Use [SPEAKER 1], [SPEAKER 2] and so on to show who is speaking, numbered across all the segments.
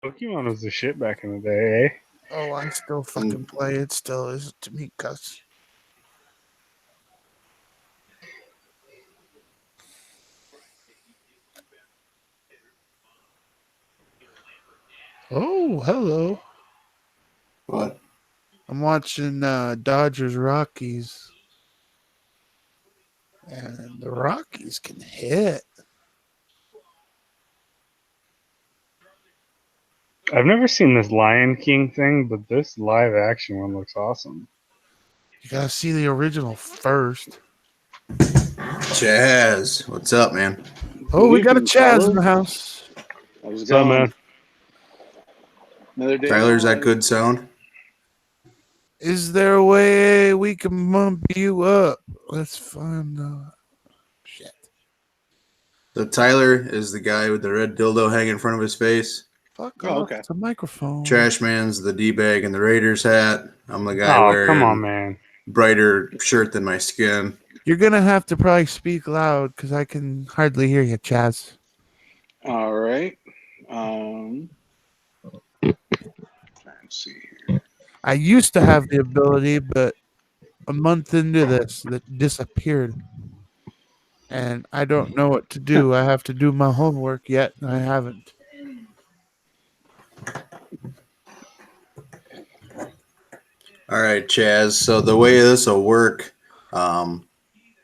[SPEAKER 1] Pokemon was the shit back in the day, eh?
[SPEAKER 2] Oh, I still fucking play. It still is to me, cuz. Oh, hello.
[SPEAKER 3] What?
[SPEAKER 2] I'm watching Dodgers Rockies. And the Rockies can hit.
[SPEAKER 1] I've never seen this Lion King thing, but this live action one looks awesome.
[SPEAKER 2] You gotta see the original first.
[SPEAKER 3] Chaz, what's up, man?
[SPEAKER 2] Oh,
[SPEAKER 4] Good
[SPEAKER 2] we got a
[SPEAKER 4] evening,
[SPEAKER 2] Chaz in
[SPEAKER 4] fellas.
[SPEAKER 2] the house.
[SPEAKER 4] How's it
[SPEAKER 1] What's up,
[SPEAKER 4] going?
[SPEAKER 1] man?
[SPEAKER 4] Another day.
[SPEAKER 3] Tyler's that
[SPEAKER 4] gone.
[SPEAKER 3] good sound?
[SPEAKER 2] Is there a way we can bump you up? Let's find out. Shit.
[SPEAKER 3] So Tyler is the guy with the red dildo hanging in front of his face.
[SPEAKER 2] Fuck
[SPEAKER 4] Oh,
[SPEAKER 2] off.
[SPEAKER 4] okay.
[SPEAKER 2] It's a microphone.
[SPEAKER 3] Trash man's the D-bag in the Raiders hat. I'm the guy
[SPEAKER 1] Oh, come on,
[SPEAKER 3] wearing
[SPEAKER 1] man.
[SPEAKER 3] brighter shirt than my skin.
[SPEAKER 2] You're gonna have to probably speak loud because I can hardly hear you, Chaz.
[SPEAKER 4] All right. Let's see here.
[SPEAKER 2] I used to have the ability, but a month into this, that disappeared. And I don't know what to do. I have to do my homework yet, and I haven't.
[SPEAKER 3] All right, Chaz. So the way this will work, we're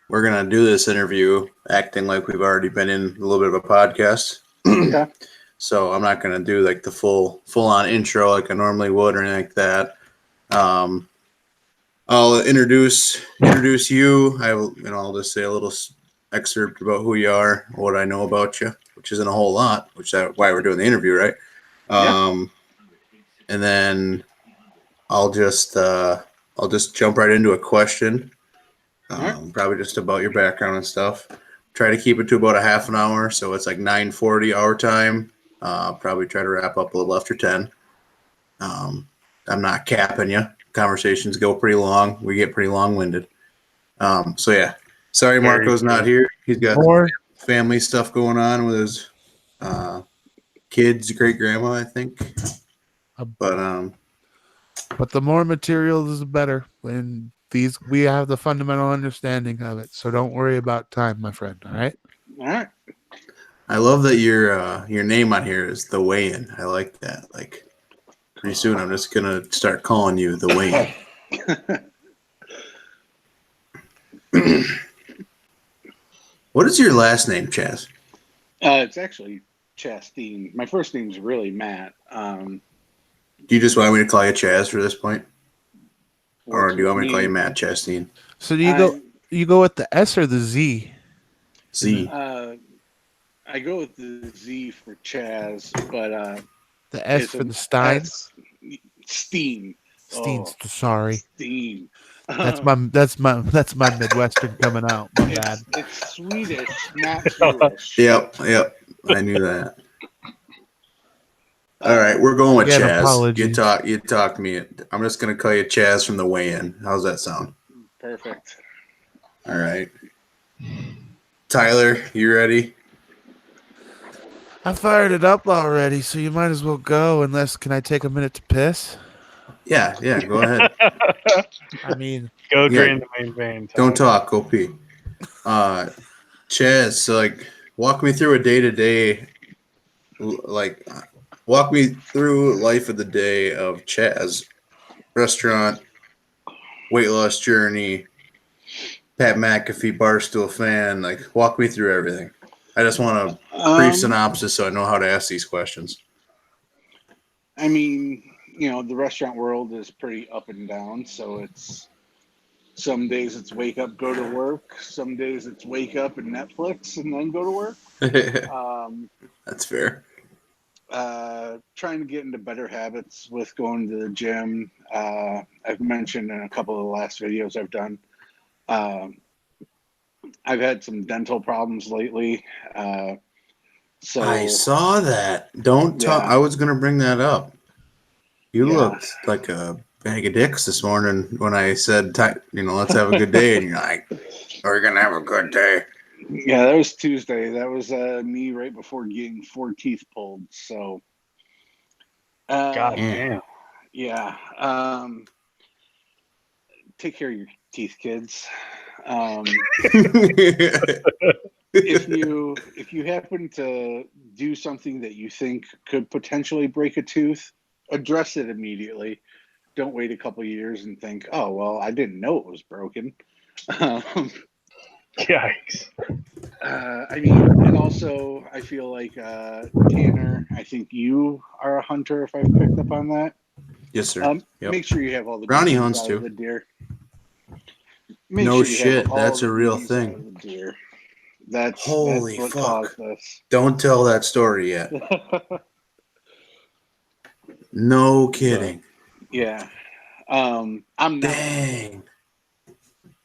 [SPEAKER 3] gonna do this interview acting like we've already been in a little bit of a podcast.
[SPEAKER 4] Okay.
[SPEAKER 3] So I'm not gonna do like the full on intro like I normally would or anything like that. I'll introduce you. I'll just say a little excerpt about who you are, what I know about you, which isn't a whole lot, which is why we're doing the interview, right?
[SPEAKER 4] Yeah.
[SPEAKER 3] And then I'll just jump right into a question,
[SPEAKER 4] Right.
[SPEAKER 3] probably just about your background and stuff. Try to keep it to about a half an hour, so it's like 9:40 our time. Probably try to wrap up a little after 10. I'm not capping you. Conversations go pretty long. We get pretty long-winded. So yeah, sorry
[SPEAKER 1] Very
[SPEAKER 3] Marco's not
[SPEAKER 1] true.
[SPEAKER 3] here. He's got
[SPEAKER 2] Or
[SPEAKER 3] family stuff going on with his kids, great grandma, I think. But
[SPEAKER 2] but the more material, the better. When we have the fundamental understanding of it, so don't worry about time, my friend. All right.
[SPEAKER 4] All right.
[SPEAKER 3] I love that your name on here is the Weigh-In. I like that. Like pretty soon, I'm just gonna start calling you the Weigh-In. What is your last name, Chaz?
[SPEAKER 4] It's actually Chasteen. My first name's really Matt.
[SPEAKER 3] Do you just want me to call you Chaz for this point, or do you want me to call you Matt Chasteen?
[SPEAKER 2] So do you go with the S or the Z?
[SPEAKER 3] Z.
[SPEAKER 4] I go with the Z for Chaz, but
[SPEAKER 2] The S
[SPEAKER 4] it's
[SPEAKER 2] for
[SPEAKER 4] an
[SPEAKER 2] the Stein.
[SPEAKER 4] Steen.
[SPEAKER 2] Steen's sorry.
[SPEAKER 4] Steen.
[SPEAKER 2] That's my Midwestern coming out. My bad.
[SPEAKER 4] It's Swedish, not Jewish.
[SPEAKER 3] Yep. I knew that. All right, we're going with
[SPEAKER 2] Again,
[SPEAKER 3] Chaz.
[SPEAKER 2] apologies.
[SPEAKER 3] You talk to me. I'm just gonna call you Chaz from the Weigh-In. How's that sound?
[SPEAKER 4] Perfect.
[SPEAKER 3] All right. Tyler, you ready?
[SPEAKER 2] I fired it up already, so you might as well go. Unless, can I take a minute to piss?
[SPEAKER 3] Yeah, go ahead.
[SPEAKER 2] I mean,
[SPEAKER 1] Go
[SPEAKER 3] Yeah.
[SPEAKER 1] drain the main vein.
[SPEAKER 3] Don't talk, go pee. Chaz, so like walk me through a day-to-day, like walk me through life of the day of Chaz. Restaurant, weight loss journey, Pat McAfee, Barstool fan, like walk me through everything. I just want a brief synopsis so I know how to ask these questions.
[SPEAKER 4] I mean, the restaurant world is pretty up and down. So it's some days it's wake up, go to work. Some days it's wake up and Netflix and then go to work.
[SPEAKER 3] That's fair.
[SPEAKER 4] Trying to get into better habits with going to the gym. I've mentioned in a couple of the last videos I've done. I've had some dental problems lately. So
[SPEAKER 3] I saw that. Don't talk.
[SPEAKER 4] Yeah.
[SPEAKER 3] I was going to bring that up. You
[SPEAKER 4] Yeah.
[SPEAKER 3] looked like a bag of dicks this morning when I said, let's have a good day. And you're like, we're going to have a good day.
[SPEAKER 4] Yeah, that was Tuesday. That was me right before getting 4 teeth pulled. So
[SPEAKER 1] God
[SPEAKER 3] Yeah.
[SPEAKER 1] damn.
[SPEAKER 4] Yeah. Take care of your teeth, kids. If you happen to do something that you think could potentially break a tooth, address it immediately. Don't wait a couple years and think, oh well, I didn't know it was broken.
[SPEAKER 1] Yikes.
[SPEAKER 4] I mean, and also I feel like Tanner, I think you are a hunter. If I've picked up on that,
[SPEAKER 3] Yes, sir. Yep.
[SPEAKER 4] make sure you have all the
[SPEAKER 3] Brownie
[SPEAKER 4] BBs
[SPEAKER 3] hunts
[SPEAKER 4] out
[SPEAKER 3] too.
[SPEAKER 4] of the deer. Make
[SPEAKER 3] No
[SPEAKER 4] sure you have
[SPEAKER 3] shit,
[SPEAKER 4] all
[SPEAKER 3] that's
[SPEAKER 4] the
[SPEAKER 3] a real
[SPEAKER 4] BBs
[SPEAKER 3] thing.
[SPEAKER 4] out of the deer. That's
[SPEAKER 3] Holy
[SPEAKER 4] what
[SPEAKER 3] fuck.
[SPEAKER 4] caused this.
[SPEAKER 3] Don't tell that story yet. No kidding.
[SPEAKER 4] Yeah. I'm not,
[SPEAKER 3] Dang.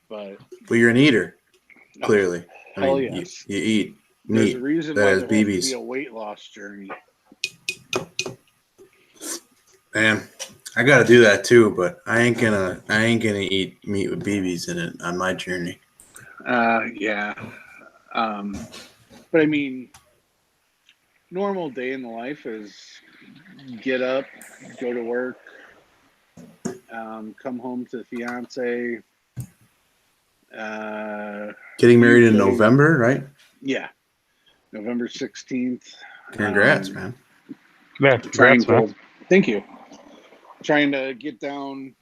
[SPEAKER 4] but
[SPEAKER 3] But you're an eater,
[SPEAKER 4] oh,
[SPEAKER 3] clearly. I
[SPEAKER 4] hell
[SPEAKER 3] mean,
[SPEAKER 4] yes.
[SPEAKER 3] you eat
[SPEAKER 4] There's a
[SPEAKER 3] meat
[SPEAKER 4] reason
[SPEAKER 3] that
[SPEAKER 4] why
[SPEAKER 3] has
[SPEAKER 4] there has to be
[SPEAKER 3] BBs.
[SPEAKER 4] a weight loss journey.
[SPEAKER 3] Man, I gotta do that too, but I ain't gonna eat meat with BBs in it on my journey.
[SPEAKER 4] Yeah. But I mean, normal day in the life is get up, go to work, come home to the fiance.
[SPEAKER 3] Getting married in
[SPEAKER 4] Usually,
[SPEAKER 3] November, right?
[SPEAKER 4] yeah, November 16th.
[SPEAKER 3] Congrats, man.
[SPEAKER 1] Yeah,
[SPEAKER 4] Trying
[SPEAKER 1] congrats, man.
[SPEAKER 4] to, thank you. Trying to get down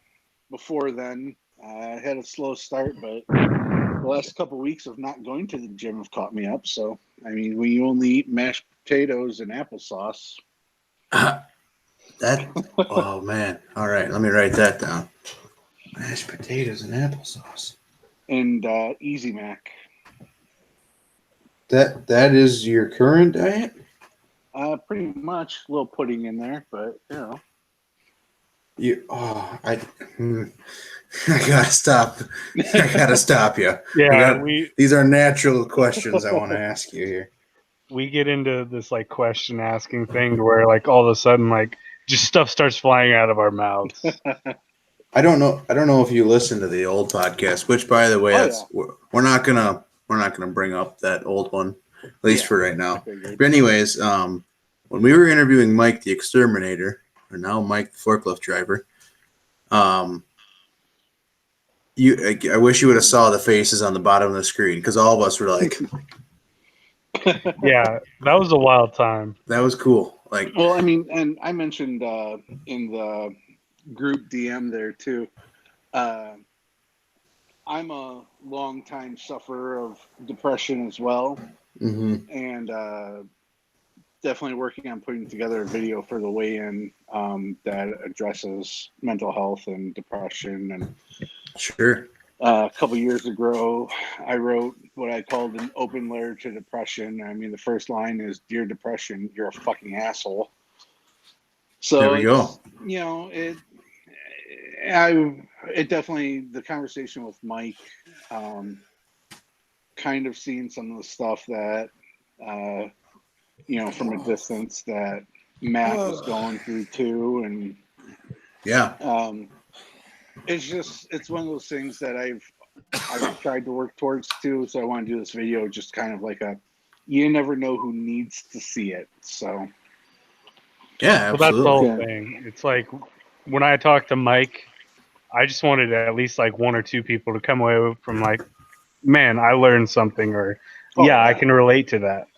[SPEAKER 4] before then. I had a slow start, but the last couple of weeks of not going to the gym have caught me up. So, I mean, when you only eat mashed potatoes and applesauce.
[SPEAKER 3] Oh man. All right, let me write that down. Mashed potatoes and applesauce.
[SPEAKER 4] And Easy Mac.
[SPEAKER 3] That is your current diet?
[SPEAKER 4] Pretty much a little pudding in there, but you know.
[SPEAKER 3] I gotta stop. I gotta stop you.
[SPEAKER 1] Yeah,
[SPEAKER 3] These are natural questions I want to ask you here.
[SPEAKER 1] we get into this like question asking thing to where like all of a sudden like just stuff starts flying out of our mouths.
[SPEAKER 3] I don't know if you listened to the old podcast, which by the way, we're not gonna bring up that old one, at least for right now. But anyways, when we were interviewing Mike the Exterminator, or now Mike the forklift driver, I wish you would have saw the faces on the bottom of the screen, because all of us were like,
[SPEAKER 1] Yeah, that was a wild time.
[SPEAKER 3] that was cool. Like,
[SPEAKER 4] well, I mean, and I mentioned in the group DM there too. I'm a long-time sufferer of depression as well, and definitely working on putting together a video for the weigh-in that addresses mental health and depression. And
[SPEAKER 3] sure.
[SPEAKER 4] a couple years ago, I wrote what I called an open letter to depression. I mean, the first line is, "Dear depression, you're a fucking asshole." So
[SPEAKER 3] there we go.
[SPEAKER 4] You know, it definitely, the conversation with Mike, kind of seeing some of the stuff that from a distance that Matt was going through too, and
[SPEAKER 3] yeah,
[SPEAKER 4] it's one of those things that I've tried to work towards too. So I want to do this video, just kind of like you never know who needs to see it. So
[SPEAKER 3] yeah,
[SPEAKER 1] Well, that's the
[SPEAKER 3] absolutely.
[SPEAKER 1] whole thing. It's like when I talked to Mike, I just wanted at least like one or two people to come away from like, man, I learned something, or I can relate to that.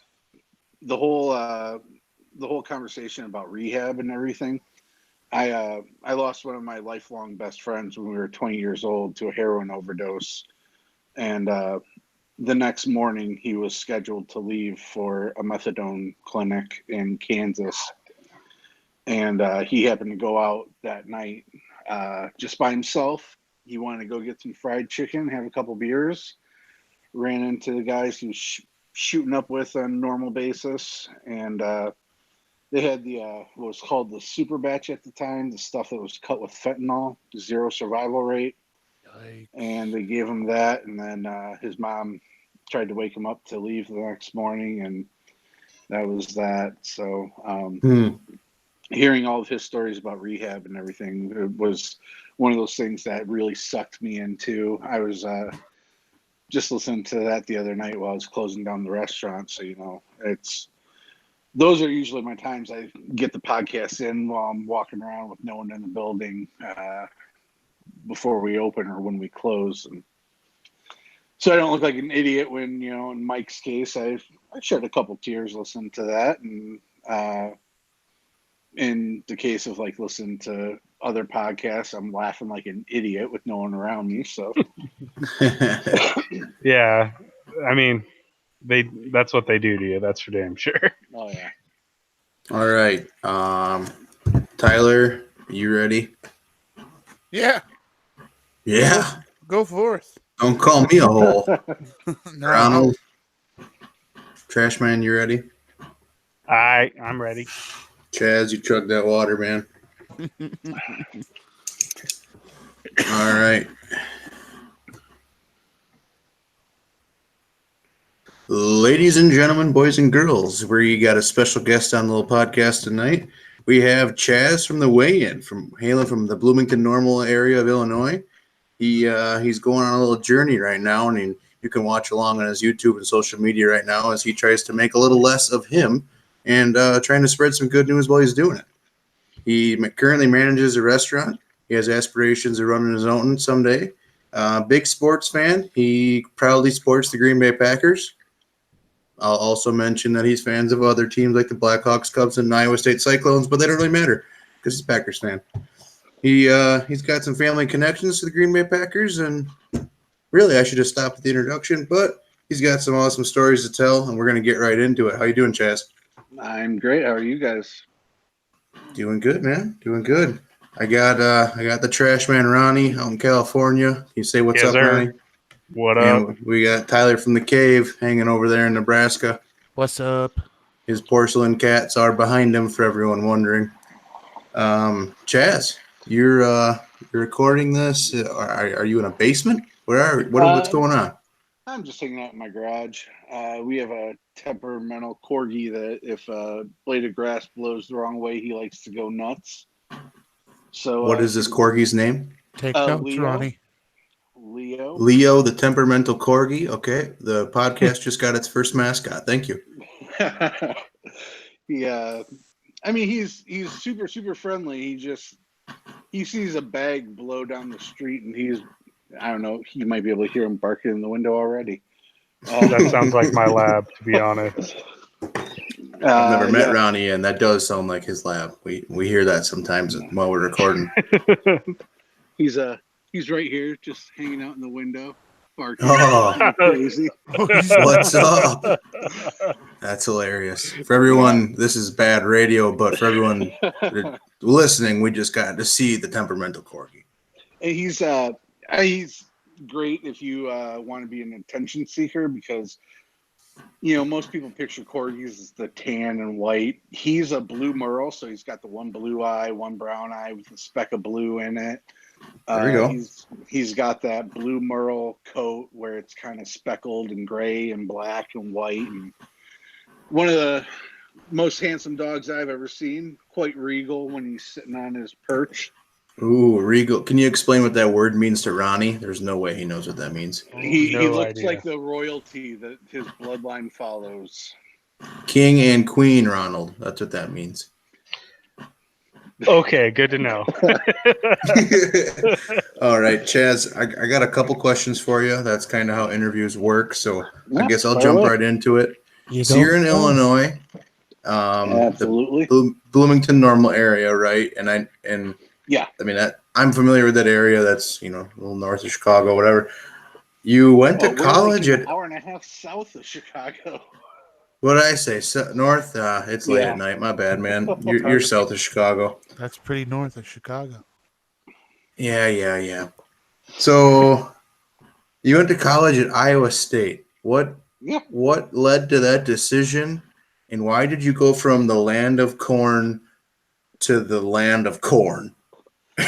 [SPEAKER 4] The whole conversation about rehab and everything. I lost one of my lifelong best friends when we were 20 years old to a heroin overdose, and the next morning he was scheduled to leave for a methadone clinic in Kansas, and he happened to go out that night just by himself. He wanted to go get some fried chicken, have a couple beers. Ran into the guys he was shooting up with on a normal basis, and they had the what was called the super batch at the time, the stuff that was cut with fentanyl, 0 survival rate.
[SPEAKER 2] Yikes.
[SPEAKER 4] And they gave him that, and then his mom tried to wake him up to leave the next morning, and that was that. So hearing all of his stories about rehab and everything, it was one of those things that really sucked me into. I was just listening to that the other night while I was closing down the restaurant. So, it's those are usually my times I get the podcast in while I'm walking around with no one in the building before we open or when we close. And so I don't look like an idiot when, in Mike's case, I shed a couple tears listening to that. And in the case of like listening to other podcasts, I'm laughing like an idiot with no one around me. So
[SPEAKER 1] Yeah, I mean, that's what they do to you. That's for damn sure.
[SPEAKER 4] oh yeah.
[SPEAKER 3] All right. Tyler, you ready?
[SPEAKER 2] Yeah,
[SPEAKER 3] Yeah.
[SPEAKER 2] go forth.
[SPEAKER 3] Don't call me a hole.
[SPEAKER 2] No,
[SPEAKER 3] Ronald, Trashman, you ready?
[SPEAKER 1] I'm ready.
[SPEAKER 3] Chaz, you chug that water, man. All right. Ladies and gentlemen, boys and girls, we got a special guest on the little podcast tonight. We have Chaz from the weigh-in, hailing from the Bloomington Normal area of Illinois. He's going on a little journey right now, and you can watch along on his YouTube and social media right now as he tries to make a little less of him and trying to spread some good news while he's doing it. He currently manages a restaurant. He has aspirations of running his own someday. Big sports fan. He proudly sports the Green Bay Packers. I'll also mention that he's fans of other teams like the Blackhawks, Cubs, and Iowa State Cyclones, but they don't really matter because he's a Packers fan. He's got some family connections to the Green Bay Packers, and really I should have stopped at the introduction, but he's got some awesome stories to tell, and we're going to get right into it. How you doing, Chaz?
[SPEAKER 4] I'm great. How are you guys?
[SPEAKER 3] Doing good, man. Doing good. I got the trash man Ronnie out in California. Can you say what's
[SPEAKER 1] Yes,
[SPEAKER 3] up,
[SPEAKER 1] sir.
[SPEAKER 3] Ronnie?
[SPEAKER 1] What up?
[SPEAKER 3] And we got Tyler from the cave hanging over there in Nebraska.
[SPEAKER 2] what's up?
[SPEAKER 3] His porcelain cats are behind him for everyone wondering. Chaz, you're recording this. Are you in a basement? What's going on?
[SPEAKER 4] I'm just hanging out in my garage. We have a temperamental corgi that if a blade of grass blows the wrong way, he likes to go nuts. So
[SPEAKER 3] What is this corgi's name?
[SPEAKER 2] Take notes,
[SPEAKER 4] Leo.
[SPEAKER 2] Ronnie.
[SPEAKER 3] Leo, the temperamental corgi. Okay, the podcast just got its first mascot. Thank you.
[SPEAKER 4] Yeah, I mean he's super super friendly. He sees a bag blow down the street and I don't know, you might be able to hear him barking in the window already.
[SPEAKER 1] That sounds like my lab, to be honest.
[SPEAKER 3] I've never met
[SPEAKER 4] yeah.
[SPEAKER 3] Ronnie, and that does sound like his lab. We hear that sometimes while we're recording.
[SPEAKER 4] He's right here, just hanging out in the window, barking.
[SPEAKER 3] Oh.
[SPEAKER 4] Crazy.
[SPEAKER 3] What's up? That's hilarious. For everyone, this is bad radio, but for everyone listening, we just got to see the temperamental corgi.
[SPEAKER 4] And he's great if you want to be an attention seeker because most people picture corgis as the tan and white. He's a blue merle, so he's got the one blue eye, one brown eye with a speck of blue in it.
[SPEAKER 3] There we go.
[SPEAKER 4] He's got that blue merle coat where it's kind of speckled and gray and black and white. And one of the most handsome dogs I've ever seen. Quite regal when he's sitting on his perch.
[SPEAKER 3] Ooh, regal. Can you explain what that word means to Ronnie? There's no way he knows what that means.
[SPEAKER 4] He
[SPEAKER 1] No
[SPEAKER 4] looks
[SPEAKER 1] idea.
[SPEAKER 4] like the royalty that his bloodline follows.
[SPEAKER 3] King and Queen Ronald. That's what that means.
[SPEAKER 1] Okay, good to know.
[SPEAKER 3] All right, Chaz, I got a couple questions for you. That's kind of how interviews work. So I guess I'll jump right into it. So you're in Illinois,
[SPEAKER 4] Absolutely.
[SPEAKER 3] the Bloomington Normal area, right? And
[SPEAKER 4] Yeah.
[SPEAKER 3] I mean, I'm familiar with that area. That's, a little north of Chicago, whatever. You went to college
[SPEAKER 4] we're
[SPEAKER 3] at
[SPEAKER 4] like an hour and a half south of Chicago.
[SPEAKER 3] what did I say? North? It's late
[SPEAKER 4] Yeah.
[SPEAKER 3] at night. My bad, man. You're south of Chicago.
[SPEAKER 2] That's pretty north of Chicago.
[SPEAKER 3] Yeah. So you went to college at Iowa State. What led to that decision, and why did you go from the land of corn to the land of corn?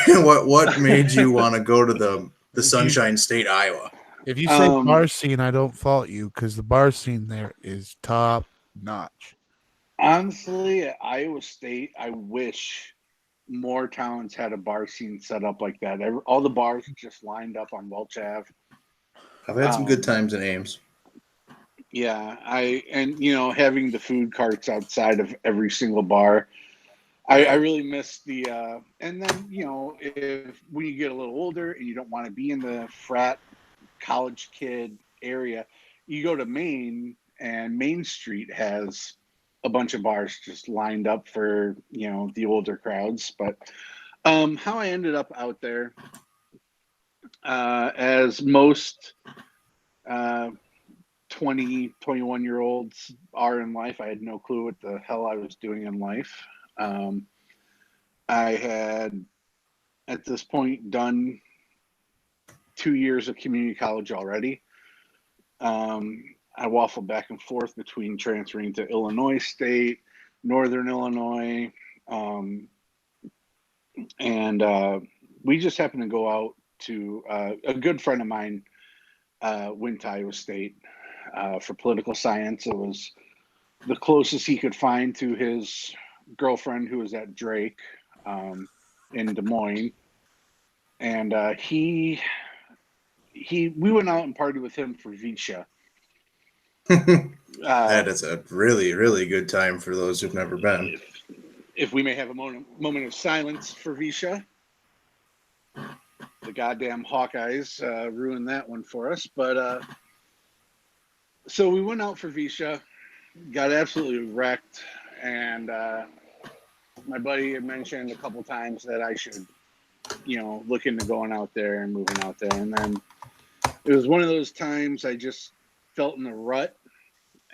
[SPEAKER 3] what made you want to go to the Sunshine State, Iowa?
[SPEAKER 2] If you say bar scene, I don't fault you because the bar scene there is top notch.
[SPEAKER 4] Honestly, at Iowa State, I wish more towns had a bar scene set up like that. All the bars just lined up on Welch Ave.
[SPEAKER 3] I've had some good times in Ames.
[SPEAKER 4] Yeah, having the food carts outside of every single bar, I really miss the. And then if when you get a little older and you don't want to be in the frat college kid area, you go to Maine, and Main Street has a bunch of bars just lined up for the older crowds. But how I ended up out there, as most uh, 20, 21 year olds are in life, I had no clue what the hell I was doing in life. I had at this point done 2 years of community college already. I waffled back and forth between transferring to Illinois State, Northern Illinois, and we just happened to go out to a good friend of mine went to Iowa State for political science. It was the closest he could find to his girlfriend, who was at Drake in Des Moines, and we went out and partied with him for Visha.
[SPEAKER 3] That is a really, really good time for those who've never been.
[SPEAKER 4] If we may have a moment of silence for Visha. The goddamn Hawkeyes ruined that one for us. But so we went out for Visha, got absolutely wrecked, and my buddy had mentioned a couple times that I should, look into going out there and moving out there. And then it was one of those times I just felt in a rut.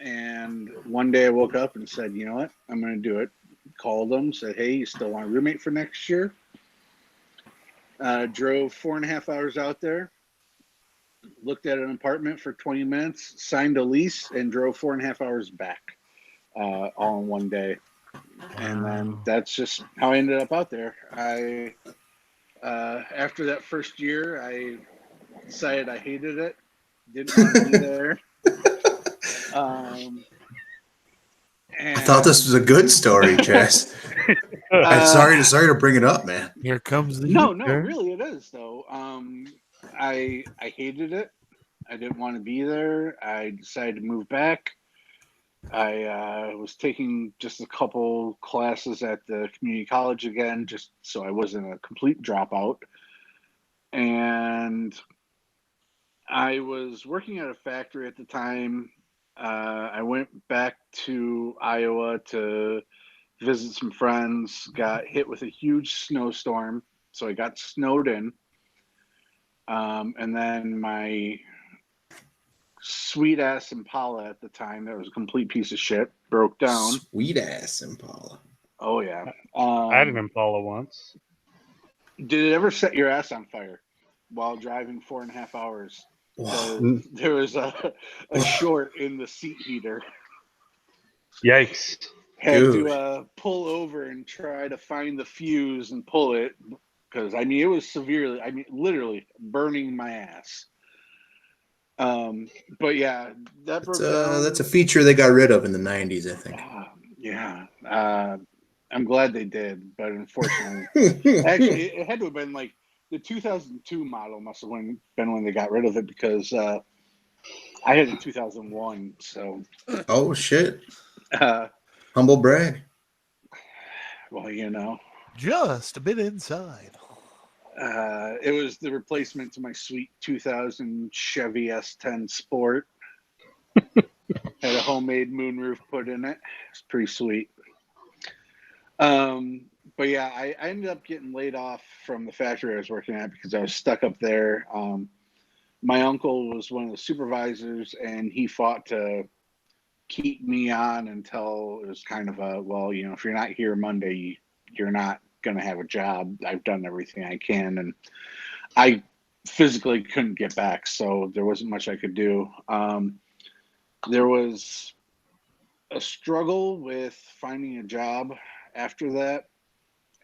[SPEAKER 4] And one day I woke up and said, you know what, I'm going to do it. Called them, said, hey, you still want a roommate for next year? Drove 4.5 hours out there, looked at an apartment for 20 minutes, signed a lease, and drove 4.5 hours back, all in one day. And then that's just how I ended up out there. After that first year, I decided I hated it, didn't want to be there.
[SPEAKER 3] I thought this was a good story, Jess. Sorry to bring it up, man.
[SPEAKER 2] Here comes the
[SPEAKER 4] no,
[SPEAKER 2] U-turn.
[SPEAKER 4] really, it is though. I hated it. I didn't want to be there. I decided to move back. I was taking just a couple classes at the community college again, just so I wasn't a complete dropout. And I was working at a factory at the time. I went back to Iowa to visit some friends, got hit with a huge snowstorm. So I got snowed in. And then my sweet ass Impala at the time, that was a complete piece of shit, broke down.
[SPEAKER 3] Sweet ass Impala.
[SPEAKER 4] Oh, yeah.
[SPEAKER 1] I had an Impala once.
[SPEAKER 4] Did it ever set your ass on fire while driving 4.5 hours?
[SPEAKER 3] Wow.
[SPEAKER 4] There was a short in the seat heater.
[SPEAKER 1] Yikes.
[SPEAKER 4] Had
[SPEAKER 3] Dude.
[SPEAKER 4] to pull over and try to find the fuse and pull it, because it was severely, literally burning my ass. But yeah, that broke down.
[SPEAKER 3] That's a feature they got rid of in the 90s, I think.
[SPEAKER 4] Yeah. I'm glad they did, but unfortunately, actually, it had to have been like the 2002 model must have been when they got rid of it, because I had it in 2001. So.
[SPEAKER 3] Oh shit! Humble brag.
[SPEAKER 4] Well,
[SPEAKER 2] Just a bit inside.
[SPEAKER 4] it was the replacement to my sweet 2000 Chevy S10 Sport. Had a homemade moonroof put in it. It's pretty sweet. But yeah, I ended up getting laid off from the factory I was working at because I was stuck up there. My uncle was one of the supervisors, and he fought to keep me on until it was kind of if you're not here Monday, you're not going to have a job. I've done everything I can, and I physically couldn't get back, so there wasn't much I could do. There was a struggle with finding a job after that,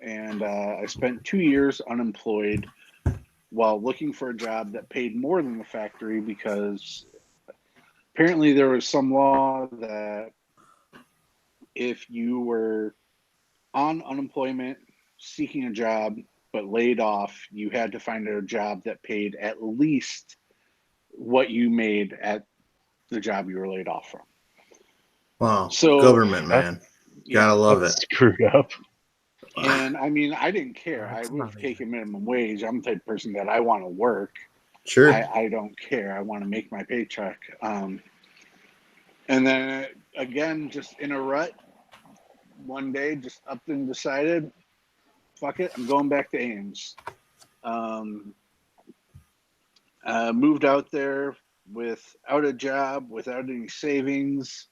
[SPEAKER 4] and I spent 2 years unemployed while looking for a job that paid more than the factory, because apparently there was some law that if you were on unemployment seeking a job but laid off, you had to find a job that paid at least what you made at the job you were laid off from.
[SPEAKER 3] Wow.
[SPEAKER 4] So
[SPEAKER 3] Government, man.
[SPEAKER 4] yeah,
[SPEAKER 3] Gotta love
[SPEAKER 1] That's
[SPEAKER 3] it.
[SPEAKER 1] screwed up.
[SPEAKER 4] and I mean, I didn't care. I
[SPEAKER 2] That's
[SPEAKER 4] would have
[SPEAKER 2] not
[SPEAKER 4] taken minimum wage. I'm the type of person that I want to work.
[SPEAKER 3] Sure.
[SPEAKER 4] I don't care. I want to make my paycheck. And then again, just in a rut, one day, just up and decided, fuck it, I'm going back to Ames. Moved out there without a job, without any savings.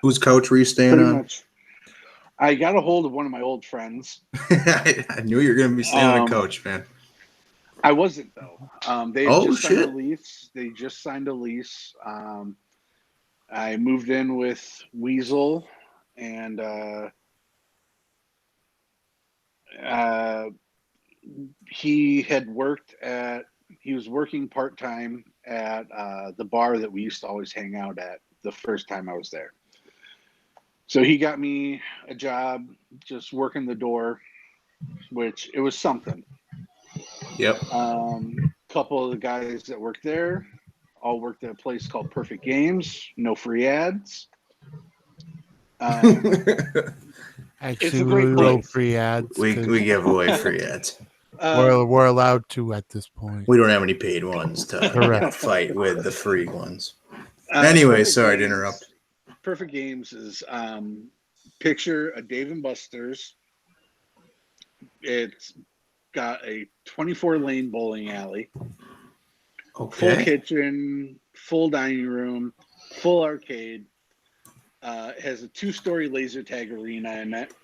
[SPEAKER 3] Whose couch were you staying
[SPEAKER 4] Pretty
[SPEAKER 3] on?
[SPEAKER 4] much. I got a hold of one of my old friends.
[SPEAKER 3] I knew you were gonna be staying on a couch, man.
[SPEAKER 4] I wasn't though. They had
[SPEAKER 3] Oh,
[SPEAKER 4] just signed a
[SPEAKER 3] shit.
[SPEAKER 4] lease. They just signed a lease. I moved in with Weasel, and he was working part-time at the bar that we used to always hang out at the first time I was there. So he got me a job just working the door, which it was something.
[SPEAKER 3] Yep.
[SPEAKER 4] Couple of the guys that worked there all worked at a place called Perfect Games. No free ads.
[SPEAKER 2] Actually,
[SPEAKER 4] a great
[SPEAKER 2] we roll
[SPEAKER 4] place.
[SPEAKER 2] free ads.
[SPEAKER 3] we
[SPEAKER 2] 'cause
[SPEAKER 3] give away free ads.
[SPEAKER 2] we're allowed to at this point.
[SPEAKER 3] We don't have any paid ones to
[SPEAKER 2] Correct.
[SPEAKER 3] fight with the free ones.
[SPEAKER 4] Uh,
[SPEAKER 3] Anyway,
[SPEAKER 4] Perfect
[SPEAKER 3] sorry to
[SPEAKER 4] Games-
[SPEAKER 3] interrupt.
[SPEAKER 4] Perfect Games is picture a Dave and Buster's. It's got a 24-lane bowling alley, full
[SPEAKER 3] Okay.
[SPEAKER 4] kitchen, full dining room, full arcade. It has a 2-story laser tag arena in it,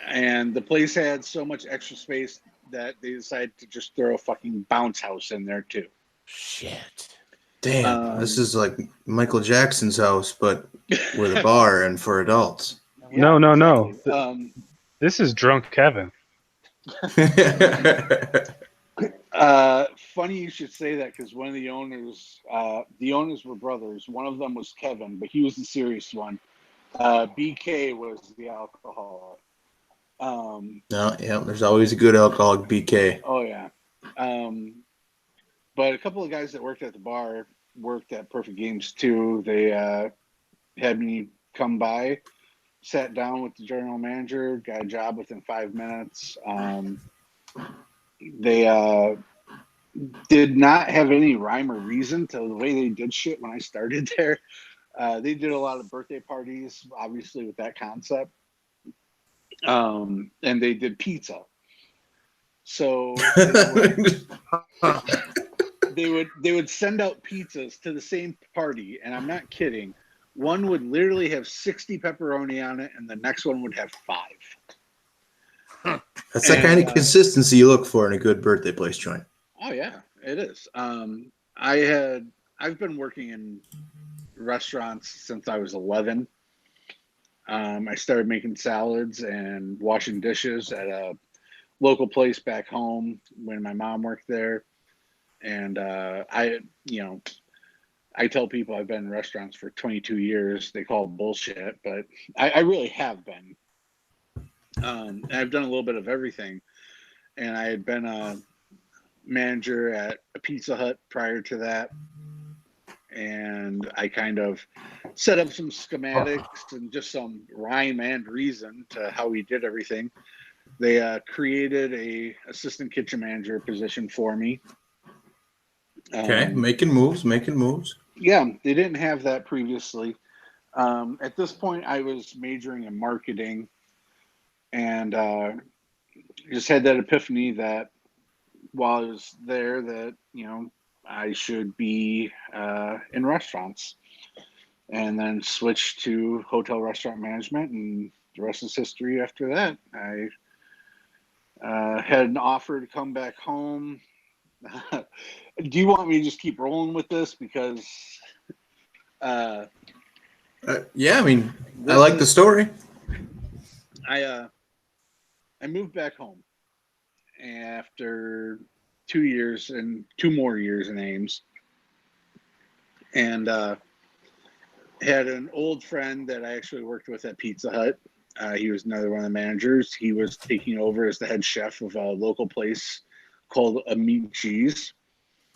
[SPEAKER 4] and the place had so much extra space that they decided to just throw a fucking bounce house in there too.
[SPEAKER 2] Shit.
[SPEAKER 3] Damn, this is like Michael Jackson's house, but with a bar and for adults.
[SPEAKER 1] No.
[SPEAKER 4] Exactly.
[SPEAKER 1] This is drunk Kevin.
[SPEAKER 4] Funny you should say that because one of the owners were brothers. One of them was Kevin, but he was the serious one. BK was the alcoholic.
[SPEAKER 3] No, yeah, there's always a good alcoholic BK.
[SPEAKER 4] Oh yeah. But a couple of guys that worked at the bar worked at Perfect Games too. They had me come by, sat down with the general manager, got a job within 5 minutes. They did not have any rhyme or reason to the way they did shit when I started there. They did a lot of birthday parties, obviously with that concept. And they did pizza. So they would send out pizzas to the same party, and I'm not kidding. One would literally have 60 pepperoni on it, and the next one would have 5.
[SPEAKER 3] That's the kind of consistency you look for in a good birthday place joint.
[SPEAKER 4] Oh yeah, it is. I've been working in restaurants since I was 11. I started making salads and washing dishes at a local place back home when my mom worked there. And I tell people I've been in restaurants for 22 years. They call it bullshit, but I really have been. And I've done a little bit of everything. And I had been a manager at a Pizza Hut prior to that. And I kind of set up some schematics and just some rhyme and reason to how we did everything. They created a assistant kitchen manager position for me.
[SPEAKER 3] Okay, making moves.
[SPEAKER 4] Yeah, they didn't have that previously. At this point, I was majoring in marketing, and just had that epiphany that while I was there, that I should be in restaurants, and then switched to hotel restaurant management, and the rest is history. After that, I had an offer to come back home. Do you want me to just keep rolling with this? Because
[SPEAKER 3] yeah, I mean, I like the story.
[SPEAKER 4] I moved back home after 2 years and 2 more years in Ames, and had an old friend that I actually worked with at Pizza Hut. He was another one of the managers. He was taking over as the head chef of a local place called A Meat Cheese.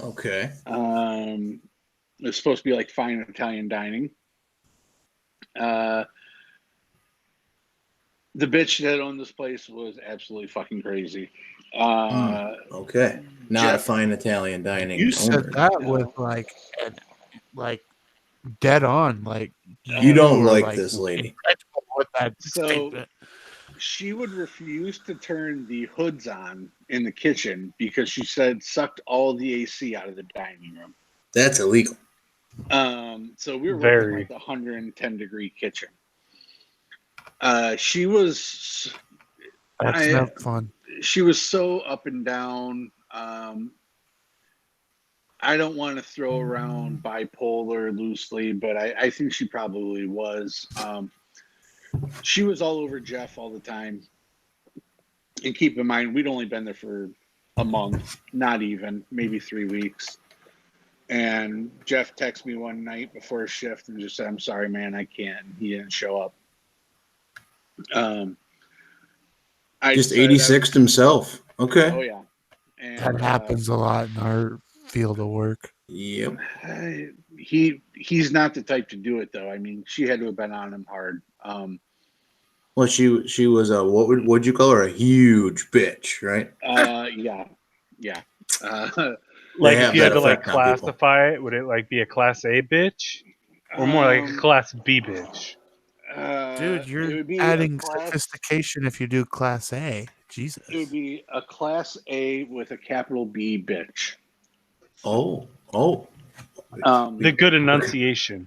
[SPEAKER 3] Okay.
[SPEAKER 4] It was supposed to be like fine Italian dining. The bitch that owned this place was absolutely fucking crazy.
[SPEAKER 3] Okay. Not
[SPEAKER 4] Jeff,
[SPEAKER 3] a fine Italian dining.
[SPEAKER 2] You said
[SPEAKER 3] owner.
[SPEAKER 2] that
[SPEAKER 4] No.
[SPEAKER 2] with like dead on, like
[SPEAKER 3] You don't
[SPEAKER 2] were,
[SPEAKER 3] like this lady.
[SPEAKER 2] impeccable with that
[SPEAKER 4] So-
[SPEAKER 2] statement.
[SPEAKER 4] she would refuse to turn the hoods on in the kitchen because she said sucked all the AC out of the dining room.
[SPEAKER 3] That's illegal.
[SPEAKER 4] So we were working
[SPEAKER 1] Very.
[SPEAKER 4] like the 110-degree kitchen. She was
[SPEAKER 2] That's not fun.
[SPEAKER 4] she was so up and down. I don't want to throw around bipolar loosely, but I think she probably was. She was all over Jeff all the time. And keep in mind, we'd only been there for a month, not even, maybe 3 weeks. And Jeff texted me one night before a shift and just said, "I'm sorry, man, I can't." He didn't show up. I
[SPEAKER 3] Just
[SPEAKER 4] decided
[SPEAKER 3] 86'd himself. Okay.
[SPEAKER 4] Oh yeah, and
[SPEAKER 2] That happens a lot in our field of work.
[SPEAKER 3] Yep.
[SPEAKER 4] He's not the type to do it though. I mean, she had to have been on him hard.
[SPEAKER 3] Well, she was a would you call her, a huge bitch, right?
[SPEAKER 4] Yeah.
[SPEAKER 1] Like
[SPEAKER 3] have
[SPEAKER 1] if you had
[SPEAKER 3] that
[SPEAKER 1] to like
[SPEAKER 3] effect on people.
[SPEAKER 1] classify it, would it like be a class A bitch or more like a class B bitch?
[SPEAKER 2] Dude,
[SPEAKER 4] it
[SPEAKER 2] you're
[SPEAKER 4] would be
[SPEAKER 2] adding
[SPEAKER 4] a class,
[SPEAKER 2] sophistication if you do Class A. Jesus.
[SPEAKER 4] It would be a class A with a capital B bitch.
[SPEAKER 3] Oh.
[SPEAKER 1] The good enunciation.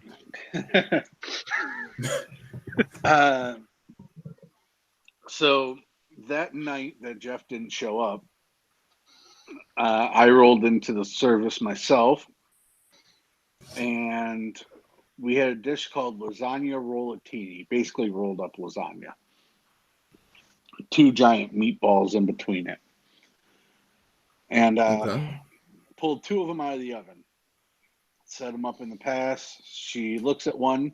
[SPEAKER 4] So that night that Jeff didn't show up, I rolled into the service myself, and we had a dish called lasagna rollatini, basically rolled up lasagna. 2 giant meatballs in between it. And pulled 2 of them out of the oven, set them up in the pass. She looks at one,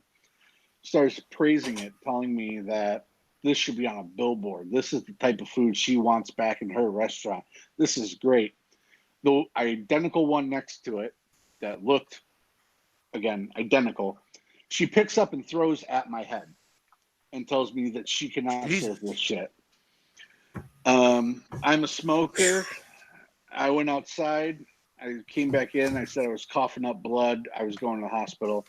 [SPEAKER 4] starts praising it, telling me that this should be on a billboard. This is the type of food she wants back in her restaurant. This is great. The identical one next to it that looked, again, identical, she picks up and throws at my head and tells me that she cannot serve this shit. I'm a smoker. I went outside. I came back in. I said I was coughing up blood. I was going to the hospital.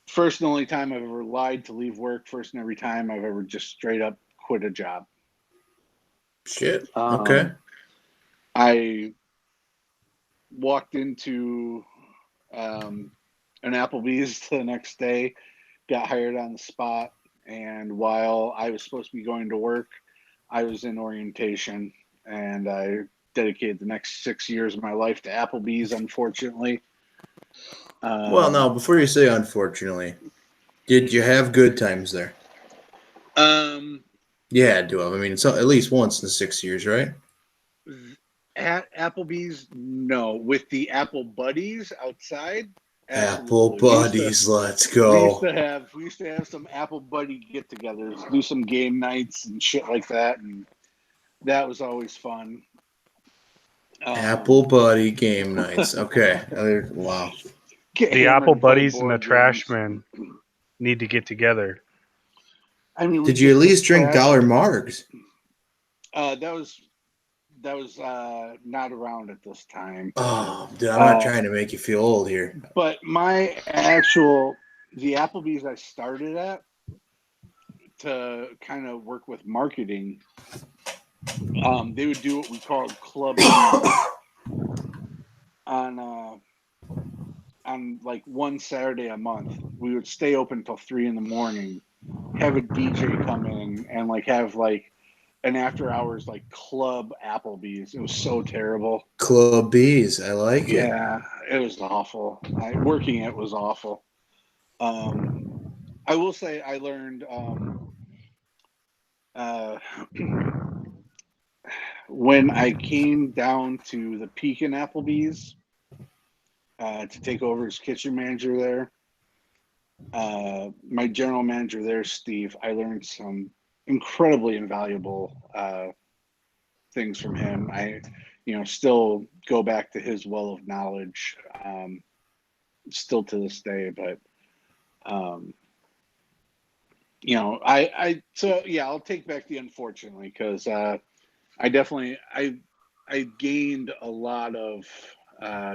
[SPEAKER 4] First and only time I've ever lied to leave work. First and every time I've ever just straight up quit a job.
[SPEAKER 3] Shit. Okay.
[SPEAKER 4] I walked into an Applebee's the next day, got hired on the spot, and while I was supposed to be going to work, I was in orientation, and I dedicated the next 6 years of my life to Applebee's, unfortunately.
[SPEAKER 3] Well, now, before you say unfortunately, did you have good times there? You had to have. I mean, it's at least once in the 6 years, right?
[SPEAKER 4] At Applebee's, no. With the Apple Buddies outside,
[SPEAKER 3] Apple
[SPEAKER 4] absolutely.
[SPEAKER 3] Buddies, let's go.
[SPEAKER 4] We used to have some Apple Buddy get-togethers, do some game nights and shit like that, and that was always fun.
[SPEAKER 3] Apple Buddy game nights. Okay. Wow.
[SPEAKER 1] The Apple Buddies and the Trashmen need to get together.
[SPEAKER 4] I mean,
[SPEAKER 3] did you at least drink dollar margs?
[SPEAKER 4] That was not around at this time.
[SPEAKER 3] Oh, dude, I'm not trying to make you feel old here.
[SPEAKER 4] But the Applebee's I started at to kind of work with marketing, they would do what we called club on like one Saturday a month. We would stay open till 3 a.m, have a DJ come in and like have like an after hours like club Applebee's. It was so terrible.
[SPEAKER 3] Club Bees, I like it.
[SPEAKER 4] Yeah, it was awful. Working it was awful. I will say I learned when I came down to the Pekin Applebee's to take over as kitchen manager there. My general manager there, Steve, I learned some incredibly invaluable things from him. still go back to his well of knowledge, still to this day. But I'll take back the unfortunately, because I gained a lot of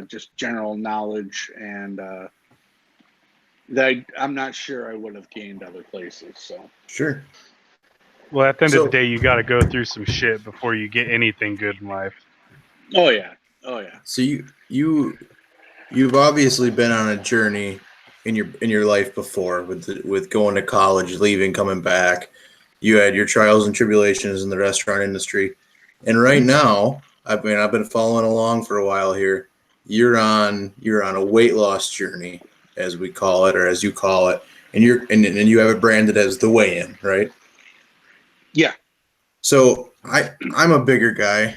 [SPEAKER 4] just general knowledge, and that I'm not sure I would have gained other places. So
[SPEAKER 3] Sure.
[SPEAKER 1] Well, at the end of
[SPEAKER 3] So-
[SPEAKER 1] the day, you got to go through some shit before you get anything good in life.
[SPEAKER 4] oh yeah.
[SPEAKER 3] So you've obviously been on a journey in your life before with going to college, leaving, coming back. You had your trials and tribulations in the restaurant industry, and right now, I've been following along for a while here. You're on a weight loss journey, as we call it, or as you call it, and you have it branded as the weigh-in, right?
[SPEAKER 4] Yeah.
[SPEAKER 3] So I'm a bigger guy.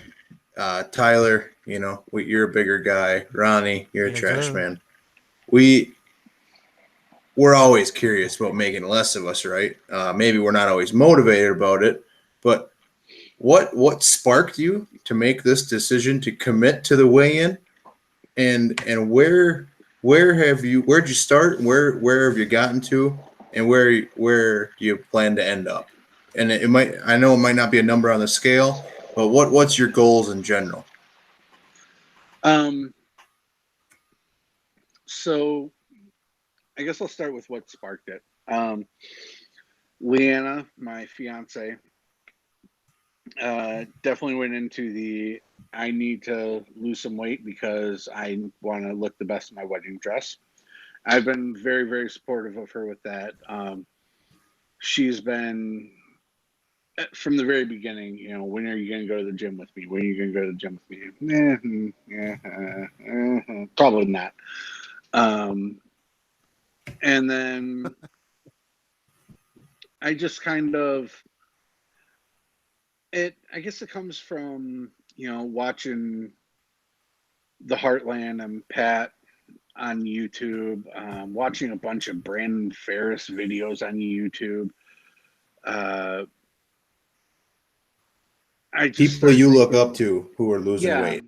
[SPEAKER 3] Tyler, you're a bigger guy. Ronnie, you're a
[SPEAKER 2] Yes,
[SPEAKER 3] trash
[SPEAKER 2] sir.
[SPEAKER 3] man. We're always curious about making less of us, right? Maybe we're not always motivated about it, but what sparked you to make this decision to commit to the weigh-in, and where'd you start? Where have you gotten to, and where do you plan to end up? And I know it might not be a number on the scale, but what's your goals in general?
[SPEAKER 4] So I guess I'll start with what sparked it. Leanna, my fiance, definitely went into the I need to lose some weight because I want to look the best in my wedding dress. I've been very, very supportive of her with that. She's been from the very beginning, when are you going to go to the gym with me? When are you going to go to the gym with me? Probably not. And then I just kind of, I guess it comes from, watching the Heartland and Pat on YouTube, watching a bunch of Brandon Ferris videos on YouTube. I just
[SPEAKER 3] People you look
[SPEAKER 4] thinking,
[SPEAKER 3] up to who are losing weight.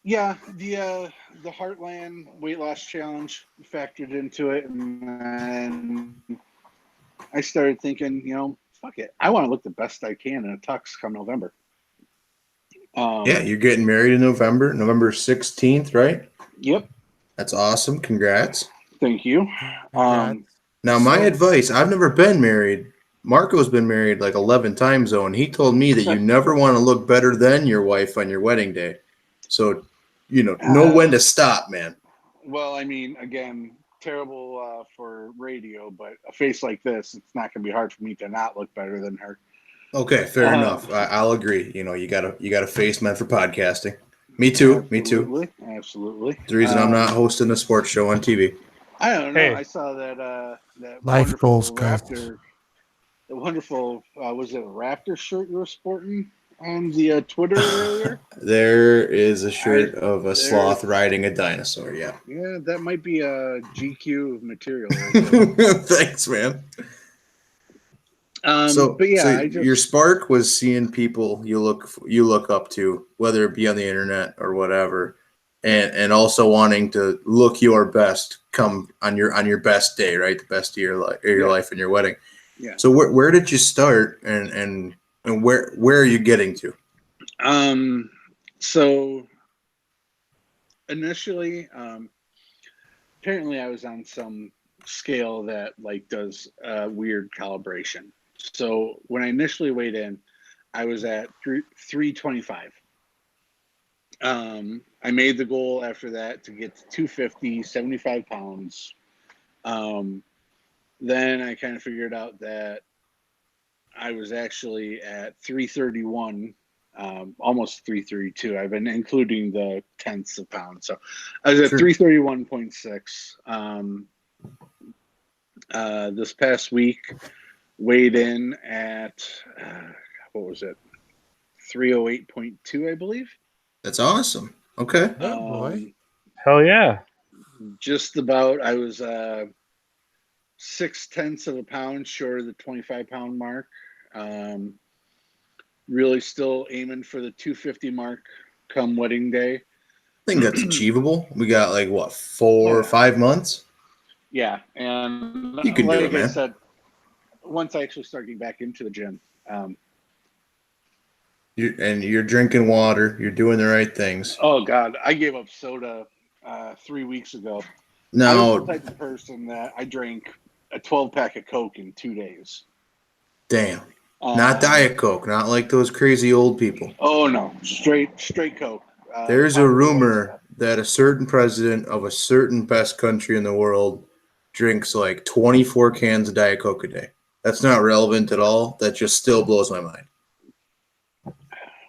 [SPEAKER 4] Yeah, the Heartland weight loss challenge factored into it, and then I started thinking, fuck it, I want to look the best I can in a tux come November.
[SPEAKER 3] Yeah, you're getting married in November 16th, right?
[SPEAKER 4] Yep.
[SPEAKER 3] That's awesome. Congrats.
[SPEAKER 4] Thank you.
[SPEAKER 2] Congrats.
[SPEAKER 3] Now, my advice, I've never been married. Marco's been married like 11 times, though, and he told me that you never want to look better than your wife on your wedding day. So, know when to stop, man.
[SPEAKER 4] Well, I mean, again, terrible for radio, but a face like this, it's not going to be hard for me to not look better than her.
[SPEAKER 3] Okay, fair enough. I'll agree. You got a face meant for podcasting. Me too.
[SPEAKER 4] Absolutely.
[SPEAKER 3] The reason I'm not hosting a sports show on TV.
[SPEAKER 4] I don't know.
[SPEAKER 1] Hey.
[SPEAKER 4] I saw that
[SPEAKER 2] Life
[SPEAKER 4] wonderful
[SPEAKER 2] goals, guys.
[SPEAKER 4] Raptor. The wonderful was it a Raptor shirt you were sporting on the Twitter earlier?
[SPEAKER 3] There is a shirt of a sloth riding a dinosaur. Yeah.
[SPEAKER 4] Yeah, that might be a GQ material.
[SPEAKER 3] Thanks, man.
[SPEAKER 4] But yeah,
[SPEAKER 3] your spark was seeing people you look up to, whether it be on the internet or whatever, and also wanting to look your best come on your best day, right? The best of your life and your wedding.
[SPEAKER 4] Yeah.
[SPEAKER 3] So where did you start, and where are you getting to?
[SPEAKER 4] So initially, apparently I was on some scale that does weird calibration. So when I initially weighed in, I was at 325. I made the goal after that to get to 250, 75 pounds. Then I kind of figured out that I was actually at 331, almost 332. I've been including the tenths of pounds. So I was at 331.6. This past week, weighed in at, what was it? 308.2, I believe.
[SPEAKER 3] That's awesome. Okay.
[SPEAKER 2] Oh, boy.
[SPEAKER 1] Hell yeah.
[SPEAKER 4] Just about. I was 0.6 of a pound short of the 25-pound mark. really still aiming for the 250 mark come wedding day.
[SPEAKER 3] I think that's achievable. We got like what 4 or 5 months.
[SPEAKER 4] Yeah, and
[SPEAKER 3] You can do
[SPEAKER 4] like
[SPEAKER 3] it, man.
[SPEAKER 4] I said, once I actually start getting back into the gym,
[SPEAKER 3] You're drinking water. You're doing the right things.
[SPEAKER 4] oh God, I gave up soda 3 weeks ago. I was the
[SPEAKER 3] Now,
[SPEAKER 4] type of person that I drank a 12-pack of Coke in 2 days.
[SPEAKER 3] damn, not Diet Coke, not like those crazy old people.
[SPEAKER 4] Oh no, straight Coke.
[SPEAKER 3] There's a
[SPEAKER 4] Powdered white
[SPEAKER 3] rumor
[SPEAKER 4] stuff.
[SPEAKER 3] that a certain president of a certain best country in the world drinks like 24 cans of Diet Coke a day. That's not relevant at all. That just still blows my mind.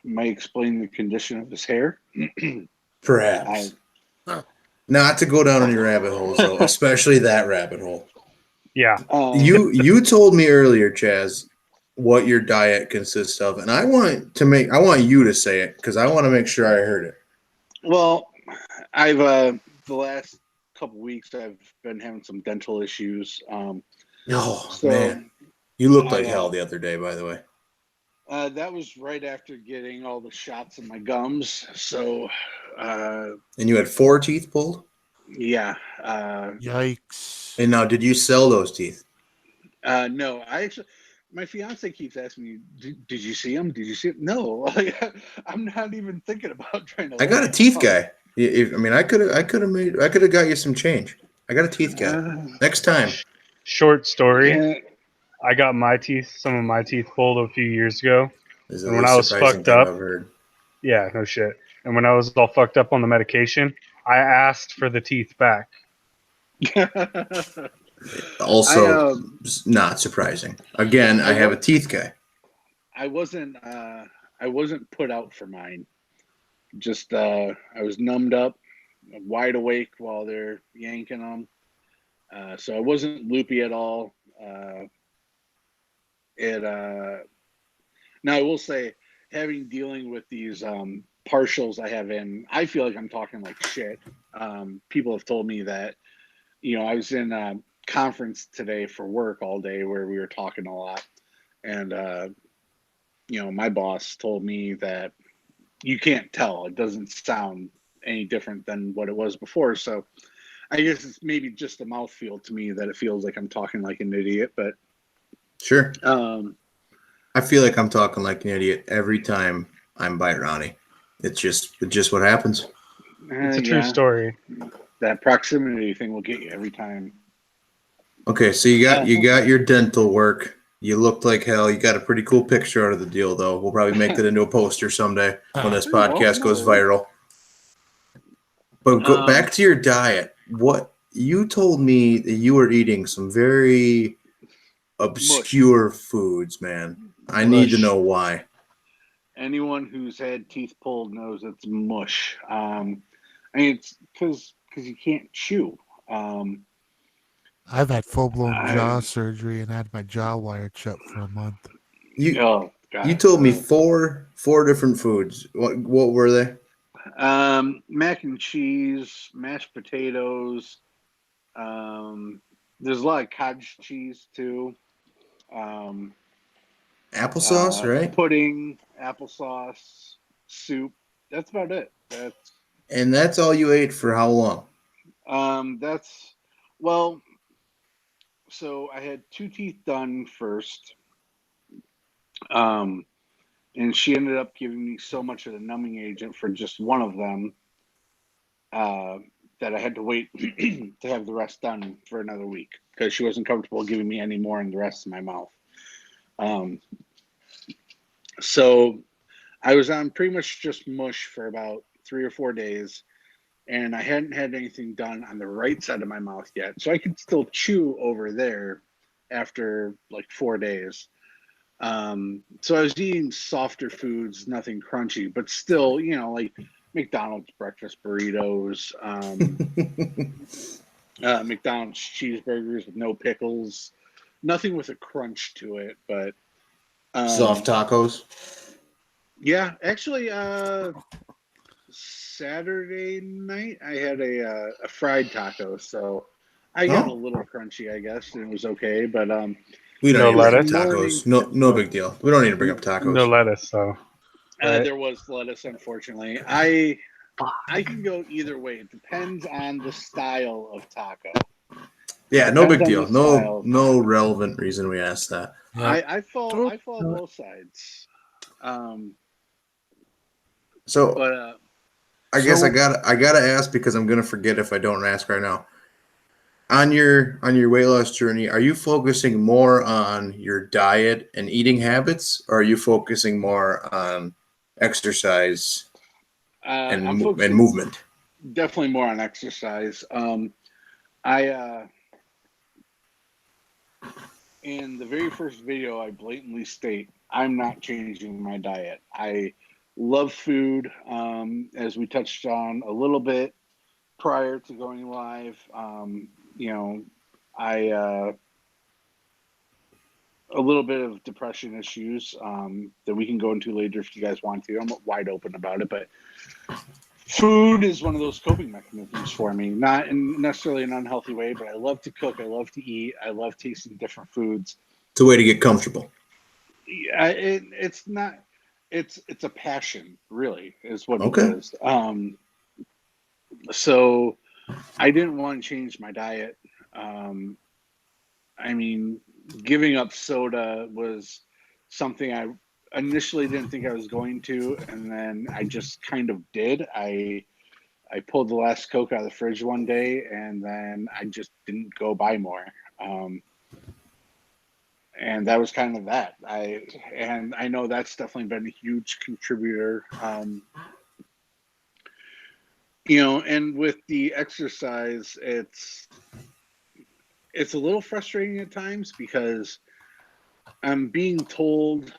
[SPEAKER 4] Might explain the condition of his hair.
[SPEAKER 3] Perhaps. Not to go down any rabbit holes, though, especially that rabbit hole.
[SPEAKER 1] Yeah.
[SPEAKER 3] You told me earlier, Chaz, what your diet consists of, and I want you to say it because I want to make sure I heard it.
[SPEAKER 4] Well, I've the last couple weeks I've been having some dental issues.
[SPEAKER 3] Man, you looked like hell the other day, by the way.
[SPEAKER 4] That was right after getting all the shots in my gums. So,
[SPEAKER 3] And you had 4 teeth pulled?
[SPEAKER 4] yeah.
[SPEAKER 2] Yikes.
[SPEAKER 3] And now, did you sell those teeth?
[SPEAKER 4] No, I actually, my fiance keeps asking me, did you see him? Did you see him? No, I'm not even thinking about trying to.
[SPEAKER 3] I got a teeth guy. I could have got you some change. I got a teeth guy. Next time.
[SPEAKER 1] Short story.
[SPEAKER 4] Yeah.
[SPEAKER 1] I got some of my teeth pulled a few years ago.
[SPEAKER 3] This is the
[SPEAKER 1] And when
[SPEAKER 3] least
[SPEAKER 1] I was
[SPEAKER 3] surprising
[SPEAKER 1] fucked
[SPEAKER 3] thing
[SPEAKER 1] up,
[SPEAKER 3] I've heard.
[SPEAKER 1] yeah, no shit. And when I was all fucked up on the medication, I asked for the teeth back.
[SPEAKER 3] Also, not surprising. Again, I have a teeth guy.
[SPEAKER 4] I wasn't put out for mine. Just I was numbed up, wide awake while they're yanking them. So I wasn't loopy at all. Now I will say, dealing with these partials I have in, I feel like I'm talking like shit. People have told me that, I was in a conference today for work all day where we were talking a lot, and my boss told me that you can't tell. It doesn't sound any different than what it was before. So I guess it's maybe just a mouthfeel to me that it feels like I'm talking like an idiot, but
[SPEAKER 3] sure. I feel like I'm talking like an idiot every time I'm by Ronnie. It's just what happens.
[SPEAKER 1] It's a true story.
[SPEAKER 4] That proximity thing will get you every time.
[SPEAKER 3] Okay, so you got your dental work. You looked like hell. You got a pretty cool picture out of the deal, though. We'll probably make that into a poster someday when this podcast goes viral. But go back to your diet. What you told me that you were eating some very obscure foods, man. I need to know why.
[SPEAKER 4] Anyone who's had teeth pulled knows it's mush. It's because you can't chew.
[SPEAKER 2] I've had full-blown jaw surgery and had my jaw wired shut for a month.
[SPEAKER 3] You told me four different foods. What were they?
[SPEAKER 4] Mac and cheese, mashed potatoes. There's a lot of cottage cheese too.
[SPEAKER 3] Applesauce, right?
[SPEAKER 4] Pudding, applesauce, soup. That's about it.
[SPEAKER 3] That's all you ate for how long?
[SPEAKER 4] So I had 2 teeth done first. And she ended up giving me so much of the numbing agent for just one of them that I had to wait to have the rest done for another week because she wasn't comfortable giving me any more in the rest of my mouth. So I was on pretty much just mush for about 3 or 4 days, and I hadn't had anything done on the right side of my mouth yet. So I could still chew over there after like 4 days. So I was eating softer foods, nothing crunchy, but still, like McDonald's breakfast burritos, McDonald's cheeseburgers with no pickles, nothing with a crunch to it, but
[SPEAKER 3] soft tacos.
[SPEAKER 4] Yeah, actually, Saturday night I had a fried taco, so I got a little crunchy, I guess, and it was okay. But
[SPEAKER 3] We don't
[SPEAKER 1] No
[SPEAKER 3] need to bring up
[SPEAKER 1] lettuce?
[SPEAKER 3] tacos. No big deal. We don't need to bring up
[SPEAKER 1] No
[SPEAKER 3] tacos.
[SPEAKER 1] lettuce, so. Right.
[SPEAKER 4] There was lettuce, unfortunately. I can go either way. It depends on the style of taco.
[SPEAKER 3] Yeah, no big
[SPEAKER 4] Depends on
[SPEAKER 3] deal.
[SPEAKER 4] the
[SPEAKER 3] No
[SPEAKER 4] style.
[SPEAKER 3] no relevant reason we asked that.
[SPEAKER 4] I follow both sides.
[SPEAKER 3] So
[SPEAKER 4] But
[SPEAKER 3] I guess
[SPEAKER 2] So-
[SPEAKER 3] I gotta ask because I'm gonna forget if I don't ask right now. On your weight loss journey, are you focusing more on your diet and eating habits, or are you focusing more on exercise
[SPEAKER 4] I'm
[SPEAKER 3] and
[SPEAKER 4] focusing
[SPEAKER 3] movement?
[SPEAKER 4] definitely more on exercise. I in the very first video, I blatantly state I'm not changing my diet. I love food, as we touched on a little bit prior to going live. I a little bit of depression issues that we can go into later if you guys want to. I'm wide open about it, but food is one of those coping mechanisms for me. Not in necessarily an unhealthy way, but I love to cook. I love to eat. I love tasting different foods.
[SPEAKER 3] It's a way to get comfortable.
[SPEAKER 4] Yeah, it's not. It's a passion, really, is what
[SPEAKER 3] Okay.
[SPEAKER 4] it is. So I didn't want to change my diet. I mean, giving up soda was something I initially didn't think I was going to, and then I just kind of did. I pulled the last Coke out of the fridge one day, and then I just didn't go buy more. And that was kind of that. I know that's definitely been a huge contributor. And with the exercise, it's a little frustrating at times because I'm being told,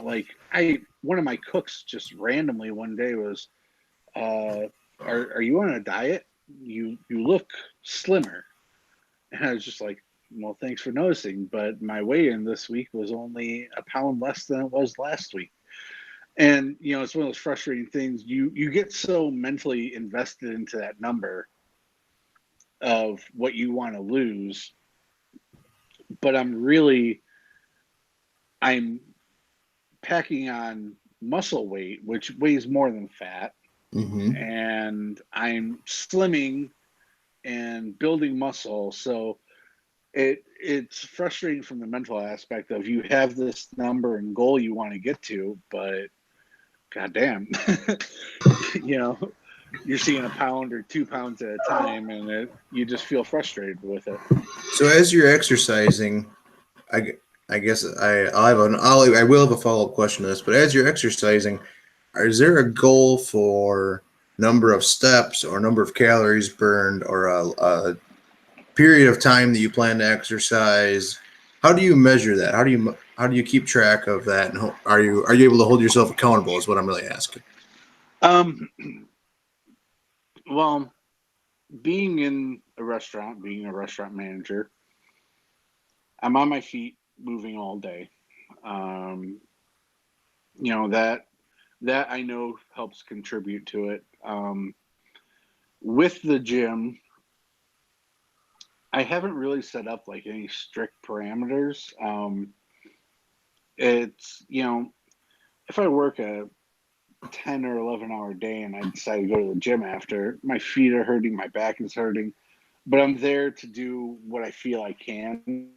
[SPEAKER 4] like one of my cooks just randomly one day was, are you on a diet? You look slimmer. And I was just like, well, thanks for noticing, but my weigh-in this week was only a pound less than it was last week. And it's one of those frustrating things. You get so mentally invested into that number of what you want to lose, but I'm packing on muscle weight, which weighs more than fat,
[SPEAKER 3] Mm-hmm.
[SPEAKER 4] and I'm slimming and building muscle. So it's frustrating from the mental aspect of you have this number and goal you want to get to, but goddamn, you're seeing a pound or 2 pounds at a time, and you just feel frustrated with it.
[SPEAKER 3] So as you're exercising, I guess I will have a follow-up question to this, but as you're exercising, is there a goal for number of steps or number of calories burned or a period of time that you plan to exercise? How do you measure that? How do you keep track of that? And are you able to hold yourself accountable? Is what I'm really asking.
[SPEAKER 4] Well, being a restaurant manager, I'm on my feet moving all day. That I know helps contribute to it. With the gym, I haven't really set up like any strict parameters. It's, if I work a 10 or 11-hour day and I decide to go to the gym after, my feet are hurting, my back is hurting, but I'm there to do what I feel I can.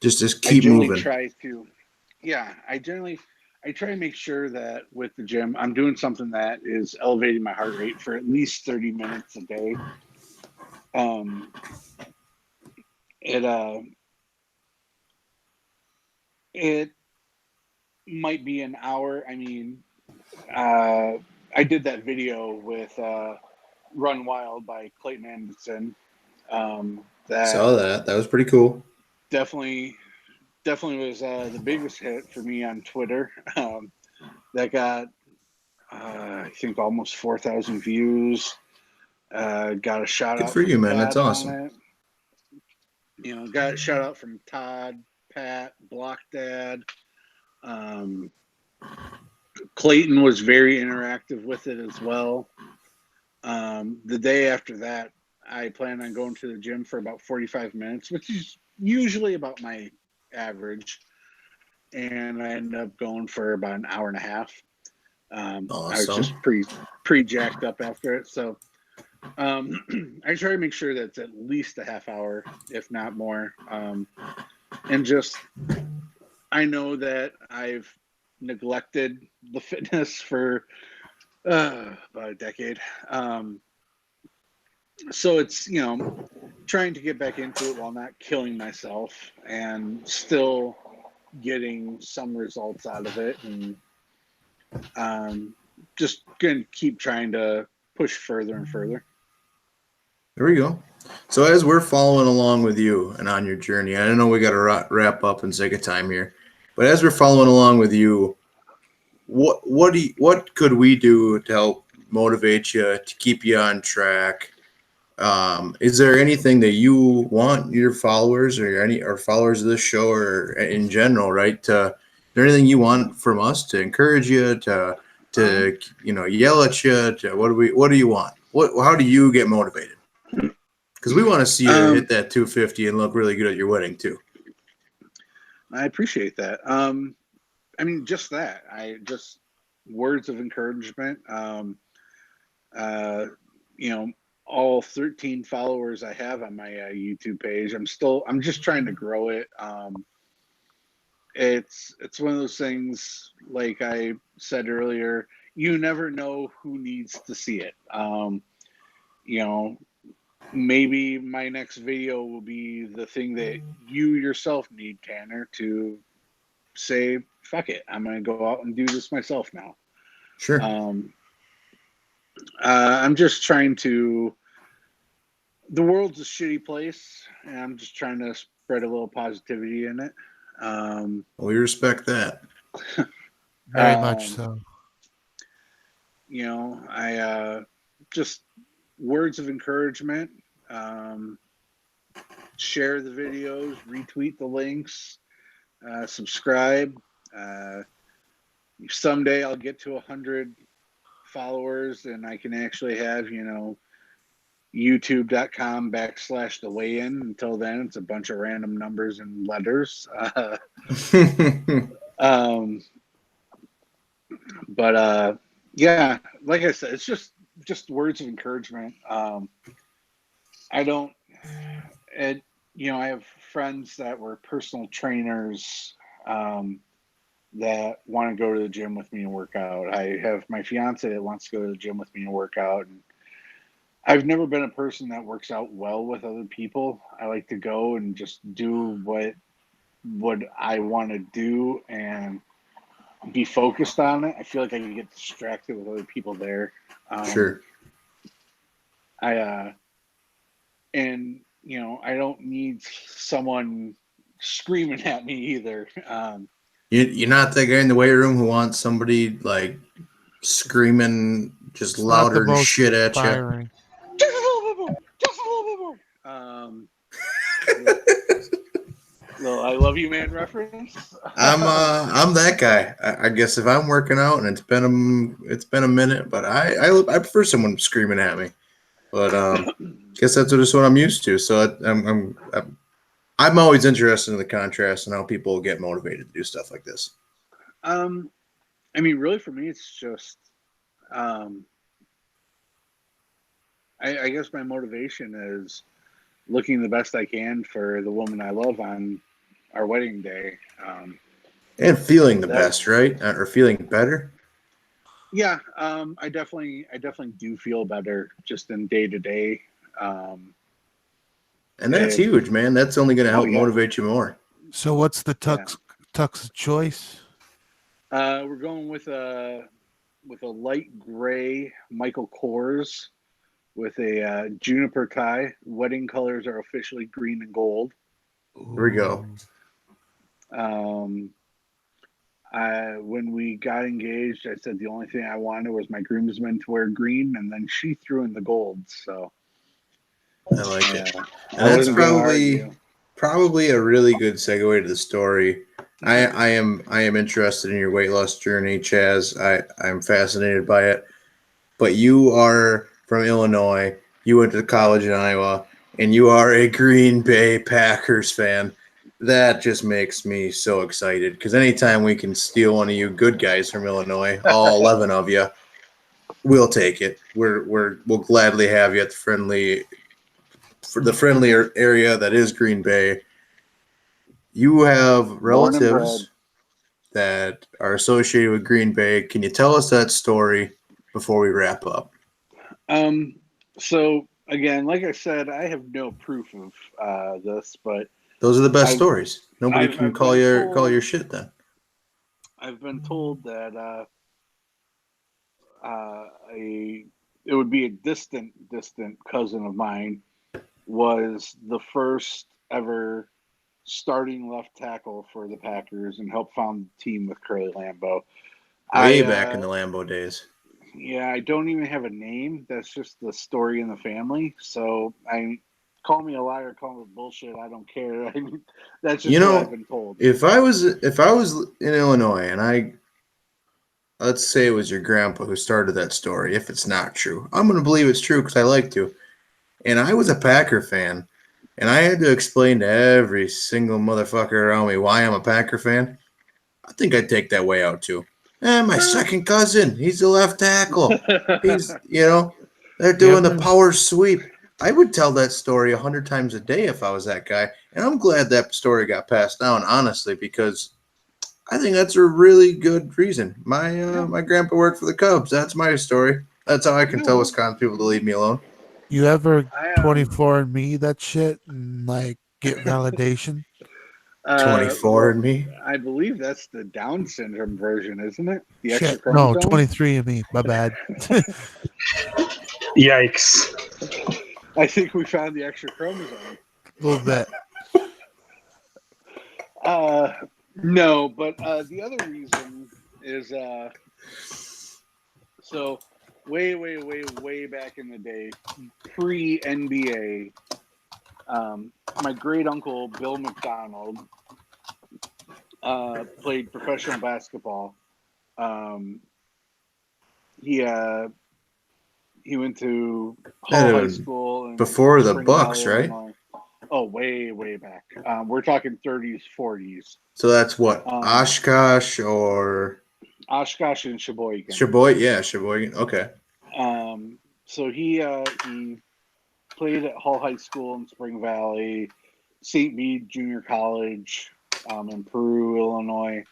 [SPEAKER 3] Just
[SPEAKER 4] I
[SPEAKER 3] keep
[SPEAKER 4] generally
[SPEAKER 3] moving.
[SPEAKER 4] try to, I try to make sure that with the gym, I'm doing something that is elevating my heart rate for at least 30 minutes a day. It might be an hour. I mean, I did that video with Run Wild by Clayton Anderson.
[SPEAKER 3] Saw that. That was pretty cool.
[SPEAKER 4] Definitely was the biggest hit for me on Twitter. That got, I think, almost 4,000 views. Got a shout
[SPEAKER 3] Good
[SPEAKER 4] out
[SPEAKER 3] for
[SPEAKER 4] from
[SPEAKER 3] you, man.
[SPEAKER 4] Todd
[SPEAKER 3] That's awesome.
[SPEAKER 4] on it. Got a shout out from Todd, Pat, Block Dad. Clayton was very interactive with it as well. The day after that, I planned on going to the gym for about 45 minutes, which is usually about my average, and I ended up going for about an hour and a half. I was just pretty jacked up after it, so I try to make sure that it's at least a half hour, if not more. And just, I know that I've neglected the fitness for about a decade. So it's, trying to get back into it while not killing myself and still getting some results out of it. And just going to keep trying to push further and further.
[SPEAKER 3] There we go. So as we're following along with you and on your journey, I know we got to wrap up and take a time here, but as we're following along with you, what could we do to help motivate you, to keep you on track? Is there anything that you want your followers or followers of this show or in general, right? Is there anything you want from us to encourage you, to yell at you? What do you want? How do you get motivated? Because we want to see you hit that 250 and look really good at your wedding too.
[SPEAKER 4] I appreciate that. Just that. Just words of encouragement. All 13 followers I have on my YouTube page. I'm just trying to grow it. It's one of those things, like I said earlier, you never know who needs to see it. Maybe my next video will be the thing that you yourself need, Tanner, to say, fuck it, I'm going to go out and do this myself now.
[SPEAKER 3] Sure.
[SPEAKER 4] I'm just trying to, the world's a shitty place, and I'm just trying to spread a little positivity in it.
[SPEAKER 3] We respect that.
[SPEAKER 2] Very much so.
[SPEAKER 4] I just words of encouragement, share the videos, retweet the links, subscribe. Someday I'll get to 100 followers and I can actually have, youtube.com/the weigh-in. Until then, it's a bunch of random numbers and letters. Yeah, like I said, it's just words of encouragement. I have friends that were personal trainers that want to go to the gym with me and work out. I have my fiance that wants to go to the gym with me and work out. And I've never been a person that works out well with other people. I like to go and just do what I want to do and be focused on it. I feel like I can get distracted with other people there.
[SPEAKER 3] Sure.
[SPEAKER 4] I don't need someone screaming at me either.
[SPEAKER 3] You're not that guy in the weight room who wants somebody like screaming just louder and shit at you.
[SPEAKER 4] Just a little bit more. Just a little bit more. Little I love you, man reference.
[SPEAKER 3] I'm that guy. I guess if I'm working out and it's been a minute, but I prefer someone screaming at me. But guess that's just what I'm used to. So I'm always interested in the contrast and how people get motivated to do stuff like this.
[SPEAKER 4] Really for me, it's just, I guess my motivation is looking the best I can for the woman I love on our wedding day.
[SPEAKER 3] And feeling the best, right? Or feeling better.
[SPEAKER 4] Yeah. I definitely do feel better just in day to day.
[SPEAKER 3] And that's huge, man. That's only going to help motivate you more.
[SPEAKER 2] So what's the tux choice?
[SPEAKER 4] We're going with a light gray Michael Kors with a juniper tie. Wedding colors are officially green and gold.
[SPEAKER 3] Here we go.
[SPEAKER 4] When we got engaged, I said the only thing I wanted was my groomsmen to wear green, and then she threw in the gold. So
[SPEAKER 3] I like it. And that's probably a really good segue to the story. I am interested in your weight loss journey, Chaz. I'm fascinated by it. But you are from Illinois. You went to college in Iowa. and you are a Green Bay Packers fan, that just makes me so excited. Because anytime we can steal one of you good guys from Illinois, all 11 of you, we'll take it. We'll gladly have you at the friendlier area that is Green Bay. You have
[SPEAKER 4] Born and
[SPEAKER 3] relatives that are associated with Green Bay. Can you tell us that story before we wrap up?
[SPEAKER 4] So again, like I said, I have no proof of this, but
[SPEAKER 3] Those are the best
[SPEAKER 4] I've-
[SPEAKER 3] stories. Nobody
[SPEAKER 4] I've
[SPEAKER 3] can call
[SPEAKER 4] been
[SPEAKER 3] your
[SPEAKER 4] told-
[SPEAKER 3] shit then.
[SPEAKER 4] I've been told that it would be a distant cousin of mine was the first ever starting left tackle for the Packers and helped found the team with Curly Lambeau.
[SPEAKER 3] Way back in the Lambeau days.
[SPEAKER 4] Yeah, I don't even have a name. That's just the story in the family. So call me a liar, call me bullshit. I don't care. I mean, that's just what I've been told.
[SPEAKER 3] If I was in Illinois and let's say it was your grandpa who started that story, if it's not true, I'm gonna believe it's true because I like to. And I was a Packer fan, and I had to explain to every single motherfucker around me why I'm a Packer fan. I think I'd take that way out too. My second cousin, he's a left tackle. He's, they're doing the power sweep. I would tell that story 100 times a day if I was that guy. And I'm glad that story got passed down, honestly, because I think that's a really good reason. My grandpa worked for the Cubs. That's my story. That's how I can tell Wisconsin people to leave me alone.
[SPEAKER 2] You ever 24andMe that shit and like get validation?
[SPEAKER 3] 24 and me.
[SPEAKER 4] I believe that's the Down syndrome version, isn't it? The
[SPEAKER 2] Shit,
[SPEAKER 4] extra
[SPEAKER 2] no,
[SPEAKER 4] chromosome?
[SPEAKER 2] 23andMe. My bad.
[SPEAKER 1] Yikes.
[SPEAKER 4] I think we found the extra chromosome.
[SPEAKER 2] A little bit.
[SPEAKER 4] No, but the other reason is so way back in the day, pre NBA, my great uncle Bill McDonald played professional basketball. He went to Hall High School
[SPEAKER 3] before the
[SPEAKER 4] Spring
[SPEAKER 3] Bucks,
[SPEAKER 4] Valley,
[SPEAKER 3] right?
[SPEAKER 4] Illinois. Oh, way back. We're talking 30s, 40s.
[SPEAKER 3] So that's what, Oshkosh or
[SPEAKER 4] Oshkosh and Sheboygan.
[SPEAKER 3] Sheboygan. Okay.
[SPEAKER 4] So he played at Hall High School in Spring Valley, St. Bede Junior College in Peru, Illinois.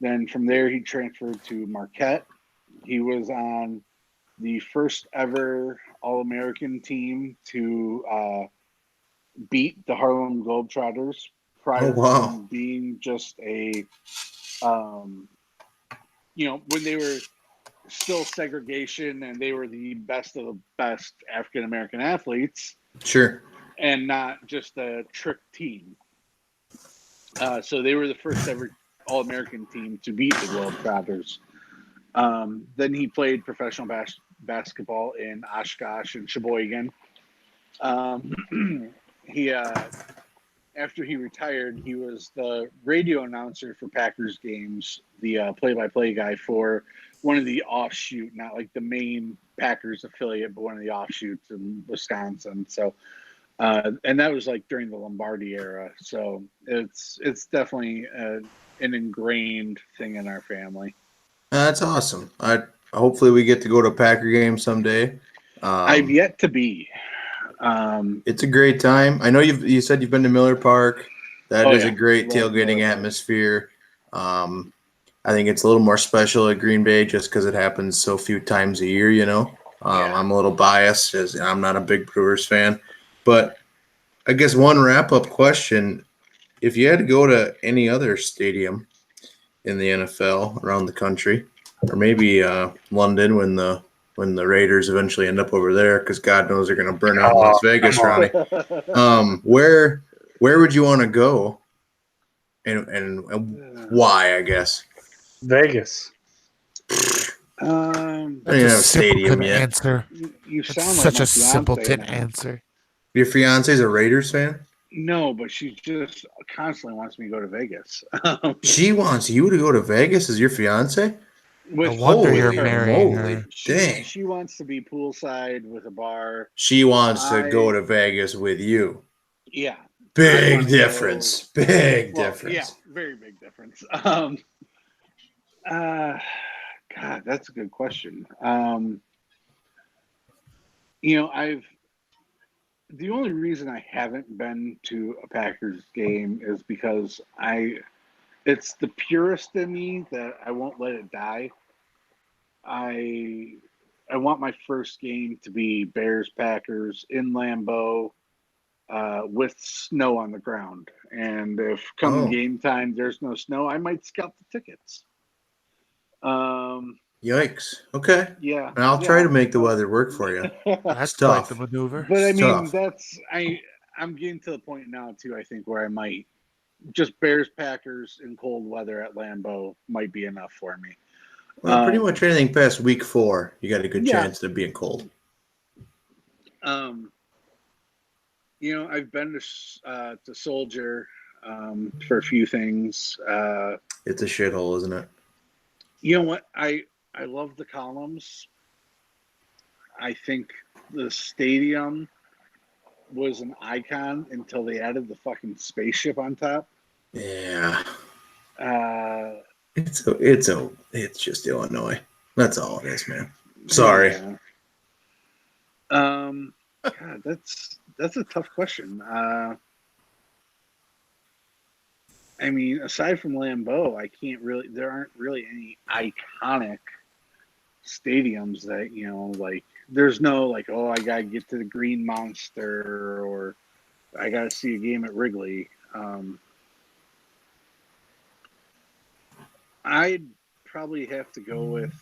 [SPEAKER 4] Then from there, he transferred to Marquette. He was on the first ever All-American team to beat the Harlem Globetrotters prior to being just a, when they were still segregation and they were the best of the best African-American athletes.
[SPEAKER 3] Sure.
[SPEAKER 4] And not just a trick team. So they were the first ever All-American team to beat the Globetrotters. Then he played professional basketball in Oshkosh and Sheboygan. After he retired, he was the radio announcer for Packers games, the play-by-play guy for one of the offshoot, not like the main Packers affiliate, but one of the offshoots in Wisconsin. So, and that was like during the Lombardi era. So it's definitely an ingrained thing in our family.
[SPEAKER 3] That's awesome. Hopefully we get to go to a Packer game someday.
[SPEAKER 4] I've yet to be.
[SPEAKER 3] It's a great time. I know you said you've been to Miller Park. That is a great
[SPEAKER 4] Love
[SPEAKER 3] tailgating
[SPEAKER 4] Miller
[SPEAKER 3] atmosphere. I think it's a little more special at Green Bay just because it happens so few times a year, I'm a little biased as I'm not a big Brewers fan. But I guess one wrap-up question, if you had to go to any other stadium in the NFL around the country, or maybe London when the Raiders eventually end up over there, because God knows they're going to burn out Las Vegas, Ronnie. Where would you want to go, and why? I guess
[SPEAKER 1] Vegas.
[SPEAKER 3] I don't
[SPEAKER 2] That's
[SPEAKER 3] even
[SPEAKER 2] a
[SPEAKER 3] have a stadium
[SPEAKER 2] simpleton
[SPEAKER 3] yet.
[SPEAKER 2] answer.
[SPEAKER 4] You
[SPEAKER 2] That's
[SPEAKER 4] sound
[SPEAKER 2] such
[SPEAKER 4] like my
[SPEAKER 2] a simpleton
[SPEAKER 4] fiance.
[SPEAKER 2] answer.
[SPEAKER 3] Your fiance's a Raiders fan?
[SPEAKER 4] No, but she just constantly wants me to go to Vegas.
[SPEAKER 3] She wants you to go to Vegas as your fiance?
[SPEAKER 2] No
[SPEAKER 4] With
[SPEAKER 2] wonder
[SPEAKER 3] Holy
[SPEAKER 2] you're
[SPEAKER 4] her.
[SPEAKER 2] marrying
[SPEAKER 3] moly.
[SPEAKER 2] her.
[SPEAKER 3] Dang.
[SPEAKER 4] She wants to be poolside with a bar.
[SPEAKER 3] She wants to go
[SPEAKER 4] I-
[SPEAKER 3] to Vegas with you.
[SPEAKER 4] Yeah. I
[SPEAKER 3] Big
[SPEAKER 4] wanna
[SPEAKER 3] difference.
[SPEAKER 4] go-
[SPEAKER 3] Big
[SPEAKER 4] Well,
[SPEAKER 3] difference.
[SPEAKER 4] yeah, very big difference. God, that's a good question. The only reason I haven't been to a Packers game is because it's the purist in me that I won't let it die. I I want my first game to be Bears Packers in Lambeau with snow on the ground. And if come
[SPEAKER 3] Oh.
[SPEAKER 4] game time there's no snow, I might scalp the tickets.
[SPEAKER 3] Yikes. Okay.
[SPEAKER 4] Yeah,
[SPEAKER 3] And I'll try to make the weather work for you.
[SPEAKER 2] That's
[SPEAKER 3] It's
[SPEAKER 2] quite the
[SPEAKER 3] tough.
[SPEAKER 2] maneuver.
[SPEAKER 4] But I
[SPEAKER 3] It's
[SPEAKER 4] mean,
[SPEAKER 3] tough.
[SPEAKER 4] I'm getting to the point now too. I think where I might just Bears Packers in cold weather at Lambeau might be enough for me.
[SPEAKER 3] Well, pretty much anything past week 4, you got a good
[SPEAKER 4] Yeah.
[SPEAKER 3] chance of being cold.
[SPEAKER 4] I've been to Soldier for a few things.
[SPEAKER 3] It's a shithole, isn't it?
[SPEAKER 4] You know what? I love the columns. I think the stadium was an icon until they added the fucking spaceship on top.
[SPEAKER 3] Yeah.
[SPEAKER 4] Uh,
[SPEAKER 3] It's just Illinois. That's all it is, man. Sorry.
[SPEAKER 4] Yeah. God, that's a tough question. I mean, aside from Lambeau, there aren't really any iconic stadiums that, like, there's no, like, oh, I gotta get to the Green Monster or I gotta see a game at Wrigley. I'd probably have to go with,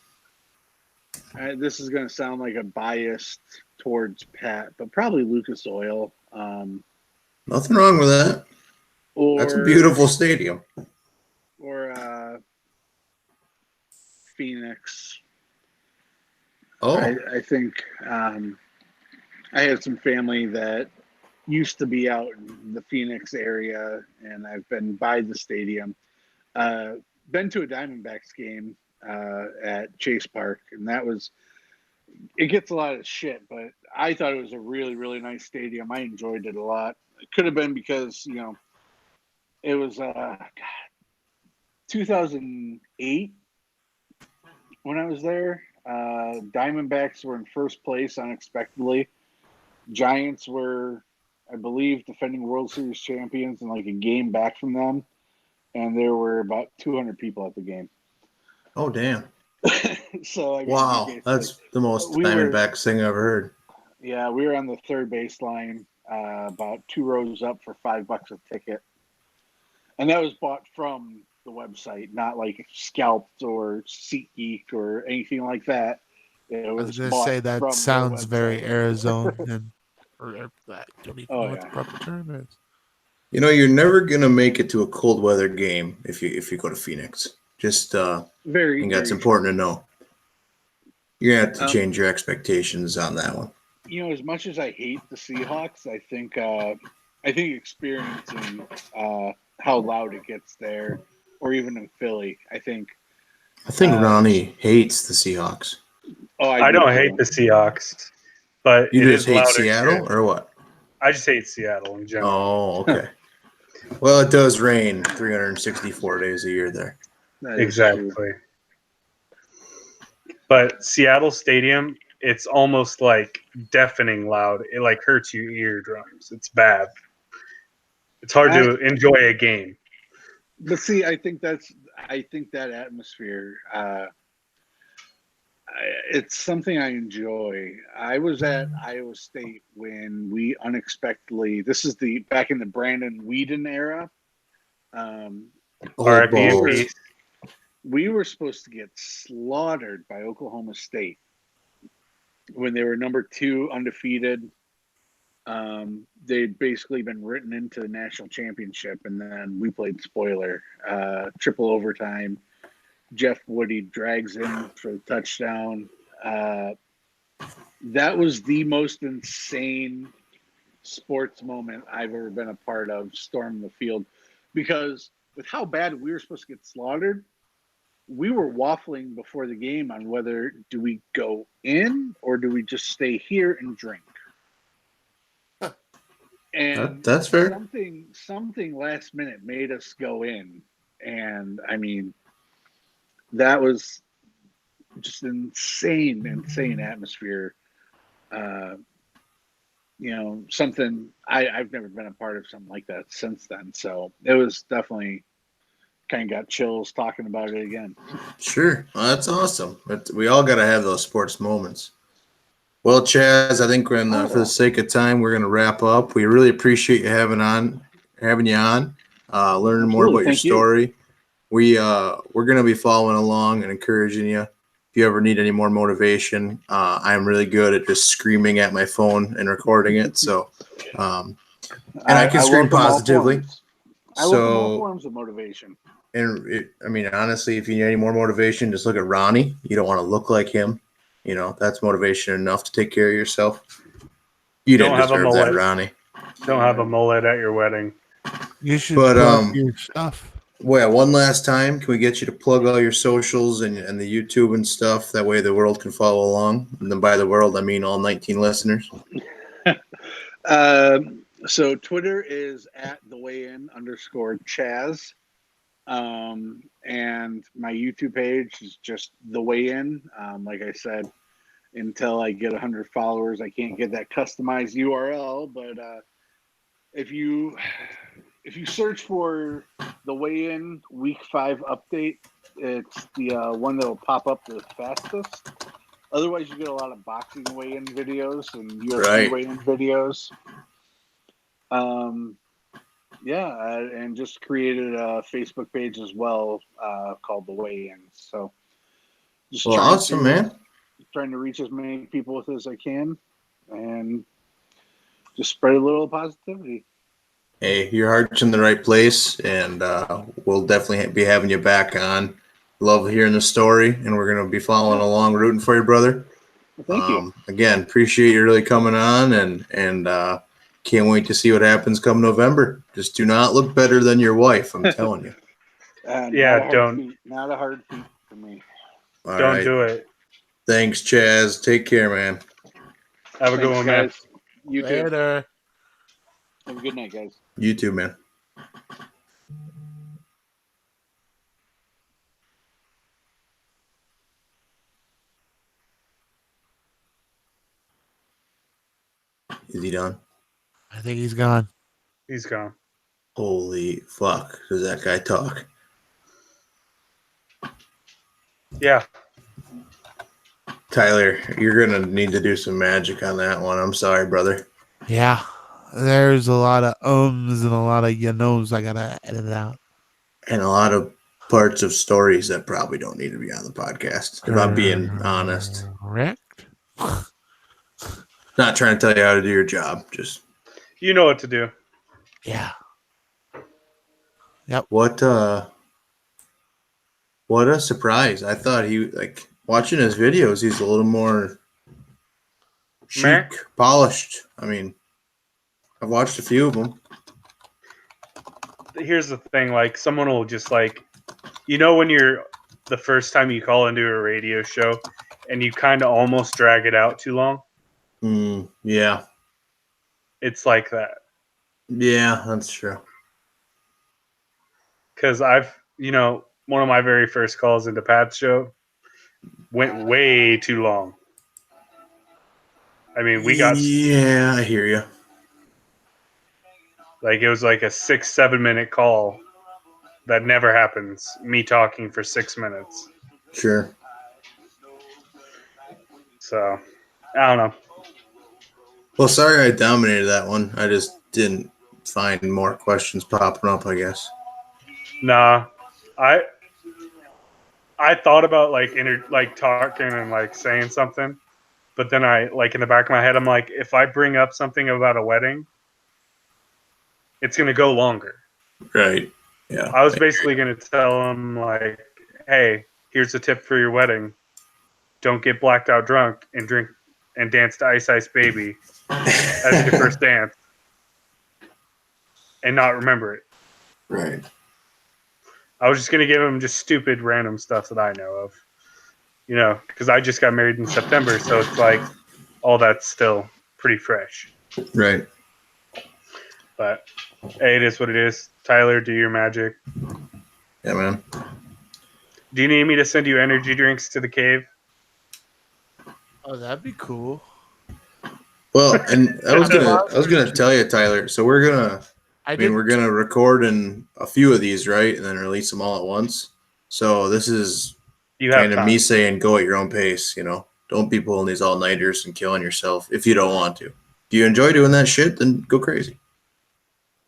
[SPEAKER 4] this is going to sound like a bias towards Pat, but probably Lucas Oil.
[SPEAKER 3] Nothing wrong with that. That's a beautiful stadium.
[SPEAKER 4] Or Phoenix.
[SPEAKER 3] Oh.
[SPEAKER 4] I think I have some family that used to be out in the Phoenix area, and I've been by the stadium. Been to a Diamondbacks game at Chase Park, and it gets a lot of shit, but I thought it was a really, really nice stadium. I enjoyed it a lot. It could have been because, it was 2008 when I was there. Diamondbacks were in first place unexpectedly. Giants were, I believe, defending World Series champions and like a game back from them. And there were about 200 people at the game.
[SPEAKER 3] Oh, damn.
[SPEAKER 4] So, I mean,
[SPEAKER 3] wow. That's the most Diamondbacks thing I've ever heard.
[SPEAKER 4] Yeah, we were on the third baseline, about 2 rows up for $5 a ticket. And that was bought from the website, not like scalped or SeatGeek or anything like that.
[SPEAKER 2] I was going to say that sounds very Arizona. I don't even know what the proper term is.
[SPEAKER 3] You're never going to make it to a cold weather game if you go to Phoenix. Just I think that's important to know. You're going to have to change your expectations on that one.
[SPEAKER 4] As much as I hate the Seahawks, I think experiencing how loud it gets there, or even in Philly, I think
[SPEAKER 3] Ronnie hates the Seahawks.
[SPEAKER 4] Oh,
[SPEAKER 1] I don't hate the Seahawks, but
[SPEAKER 3] you just hate
[SPEAKER 1] louder
[SPEAKER 3] Seattle
[SPEAKER 1] here.
[SPEAKER 3] or what?
[SPEAKER 1] I just hate Seattle in general.
[SPEAKER 3] Oh, okay. Well, it does rain 364 days a year there.
[SPEAKER 1] Exactly. But Seattle Stadium, it's almost like deafening loud. It like hurts your eardrums. It's bad. It's hard to enjoy a game.
[SPEAKER 4] But see, I think that atmosphere, it's something I enjoy. I was at Iowa State when we unexpectedly, this is back in the Brandon Whedon era. We were supposed to get slaughtered by Oklahoma State when they were number 2 undefeated. They'd basically been written into the national championship, and then we played spoiler, triple overtime. Jeff Woody drags in for the touchdown. That was the most insane sports moment I've ever been a part of, storming the field, because with how bad we were supposed to get slaughtered, we were waffling before the game on whether do we go in or do we just stay here and drink. And
[SPEAKER 3] That's fair.
[SPEAKER 4] something last minute made us go in, and I mean, that was just insane atmosphere. Something I've never been a part of something like that since then. So it was definitely kind of got chills talking about it again.
[SPEAKER 3] Sure. Well, that's awesome. We all got to have those sports moments. Well, Chaz, I think for the sake of time, we're going to wrap up. We really appreciate you having you on, learning more about your story. We're going to be following along and encouraging you. If you ever need any more motivation, I'm really good at just screaming at my phone and recording it. So, and I can scream positively.
[SPEAKER 4] I welcome all forms of motivation.
[SPEAKER 3] And honestly, if you need any more motivation, just look at Ronnie. You don't want to look like him. That's motivation enough to take care of yourself. You didn't deserve that, Ronnie.
[SPEAKER 1] Don't have a mullet at your wedding.
[SPEAKER 2] You should plug your stuff.
[SPEAKER 3] Well, one last time, can we get you to plug all your socials and the YouTube and stuff? That way the world can follow along. And then by the world, I mean all 19 listeners.
[SPEAKER 4] So Twitter is at @theweighin_Chaz. And my YouTube page is just The Way In. Like I said, until I get 100 followers, I can't get that customized URL. But if you search for The Way In Week 5 update, it's the one that will pop up the fastest. Otherwise, you get a lot of boxing weigh-in videos and UFC weigh-in videos. And just created a Facebook page as well called The Weigh-In. So, just trying to reach as many people with as I can, and just spread a little positivity.
[SPEAKER 3] Hey, your heart's in the right place, and we'll definitely be having you back on. Love hearing the story, and we're going to be following along, rooting for you, brother.
[SPEAKER 4] Thank you.
[SPEAKER 3] Again, appreciate you really coming on, and can't wait to see what happens come November. Just do not look better than your wife, I'm telling you.
[SPEAKER 4] Not a hard feat for me.
[SPEAKER 1] Don't do it.
[SPEAKER 3] Thanks, Chaz. Take care, man.
[SPEAKER 1] Have a good one, man.
[SPEAKER 4] You too.
[SPEAKER 2] Later.
[SPEAKER 4] Have a good night, guys.
[SPEAKER 3] You too, man. Is he done?
[SPEAKER 2] I think he's gone.
[SPEAKER 1] He's gone.
[SPEAKER 3] Holy fuck. Does that guy talk?
[SPEAKER 1] Yeah.
[SPEAKER 3] Tyler, you're going to need to do some magic on that one. I'm sorry, brother.
[SPEAKER 2] Yeah. There's a lot of ums and a lot of knows I got to edit out.
[SPEAKER 3] And a lot of parts of stories that probably don't need to be on the podcast, if I'm being honest.
[SPEAKER 2] Correct.
[SPEAKER 3] Not trying to tell you how to do your job. Just
[SPEAKER 1] you know what to do.
[SPEAKER 2] Yeah. Yep.
[SPEAKER 3] What a surprise. I thought watching his videos, he's a little more chic, polished. I mean, I've watched a few of them.
[SPEAKER 1] Here's the thing, someone will just when you're the first time you call into a radio show and you kind of almost drag it out too long.
[SPEAKER 3] Yeah.
[SPEAKER 1] It's like that.
[SPEAKER 3] Yeah, that's true.
[SPEAKER 1] Because I've, one of my very first calls into Pat's show went way too long. I mean, we got...
[SPEAKER 3] Yeah, I hear you.
[SPEAKER 1] It was a 6-7 minute call that never happens. Me talking for 6 minutes.
[SPEAKER 3] Sure.
[SPEAKER 1] So, I don't know.
[SPEAKER 3] Well, sorry I dominated that one. I just didn't find more questions popping up, I guess.
[SPEAKER 1] Nah. I thought about talking and saying something, but then I in the back of my head I'm like, if I bring up something about a wedding, it's gonna go longer.
[SPEAKER 3] Right. Yeah.
[SPEAKER 1] I was basically gonna tell him hey, here's a tip for your wedding: don't get blacked out drunk and drink and dance to Ice Ice Baby as your first dance, and not remember it.
[SPEAKER 3] Right.
[SPEAKER 1] I was just gonna give him just stupid random stuff that I know of. You know, because I just got married in September, so it's like all that's still pretty fresh.
[SPEAKER 3] Right.
[SPEAKER 1] But hey, it is what it is. Tyler, do your magic.
[SPEAKER 3] Yeah, man.
[SPEAKER 1] Do you need me to send you energy drinks to the cave?
[SPEAKER 2] Oh, that'd be cool.
[SPEAKER 3] Well, and I was
[SPEAKER 2] I'm
[SPEAKER 3] gonna tell you, Tyler. So
[SPEAKER 2] I
[SPEAKER 3] we're
[SPEAKER 2] did.
[SPEAKER 3] gonna record in a few of these, right, and then release them all at once. So this is
[SPEAKER 1] You have
[SPEAKER 3] kind of me
[SPEAKER 1] time.
[SPEAKER 3] saying, go at your own pace. You know, don't be pulling these all nighters and killing yourself if you don't want to. If you enjoy doing that shit, then go crazy.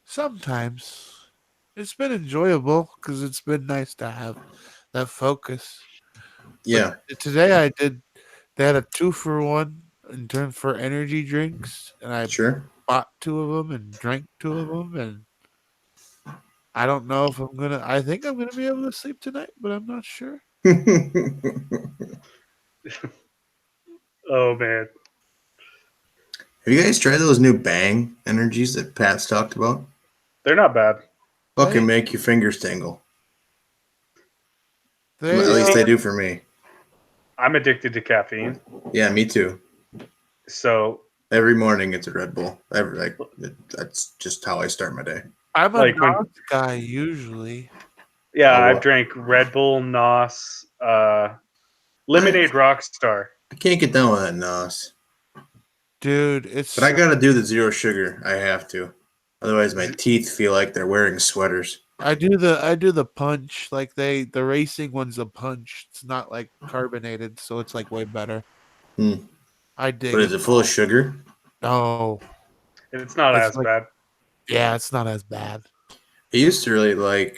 [SPEAKER 2] Sometimes it's been enjoyable because it's been nice to have that focus.
[SPEAKER 3] Yeah,
[SPEAKER 2] But today I did. They had a 2-for-1 in terms for energy drinks, and I
[SPEAKER 3] sure.
[SPEAKER 2] bought 2 of them and drank 2 of them, and I don't know if I'm gonna. I think I'm gonna be able to sleep tonight, but I'm not sure.
[SPEAKER 1] Oh man,
[SPEAKER 3] Have you guys tried those new Bang energies that Pat's talked about?
[SPEAKER 1] they're not bad.
[SPEAKER 3] Fucking
[SPEAKER 2] They
[SPEAKER 3] make your fingers tingle. At
[SPEAKER 2] they
[SPEAKER 3] least they do for me.
[SPEAKER 1] I'm addicted to caffeine,
[SPEAKER 3] Yeah, me too.
[SPEAKER 1] so
[SPEAKER 3] Every morning it's a Red Bull. That's just how I start my day.
[SPEAKER 2] I'm a
[SPEAKER 1] like when
[SPEAKER 2] NOS guy usually.
[SPEAKER 1] yeah,
[SPEAKER 3] Oh,
[SPEAKER 1] I've
[SPEAKER 3] what?
[SPEAKER 1] drank Red Bull, Nos,
[SPEAKER 3] I,
[SPEAKER 1] Lemonade Rockstar.
[SPEAKER 3] I can't get down with that NOS.
[SPEAKER 2] Dude, it's
[SPEAKER 3] But I gotta do the zero sugar. I have to. Otherwise my teeth feel like they're wearing sweaters.
[SPEAKER 2] I do the punch like the racing one's a punch. It's not like carbonated, so it's like way better.
[SPEAKER 3] Hmm.
[SPEAKER 2] I
[SPEAKER 3] But
[SPEAKER 2] dig
[SPEAKER 3] is
[SPEAKER 2] it.
[SPEAKER 3] it full of sugar?
[SPEAKER 2] No,
[SPEAKER 1] It's not
[SPEAKER 2] it's
[SPEAKER 1] as
[SPEAKER 2] like
[SPEAKER 1] bad.
[SPEAKER 2] yeah, it's not as bad.
[SPEAKER 3] I used to really like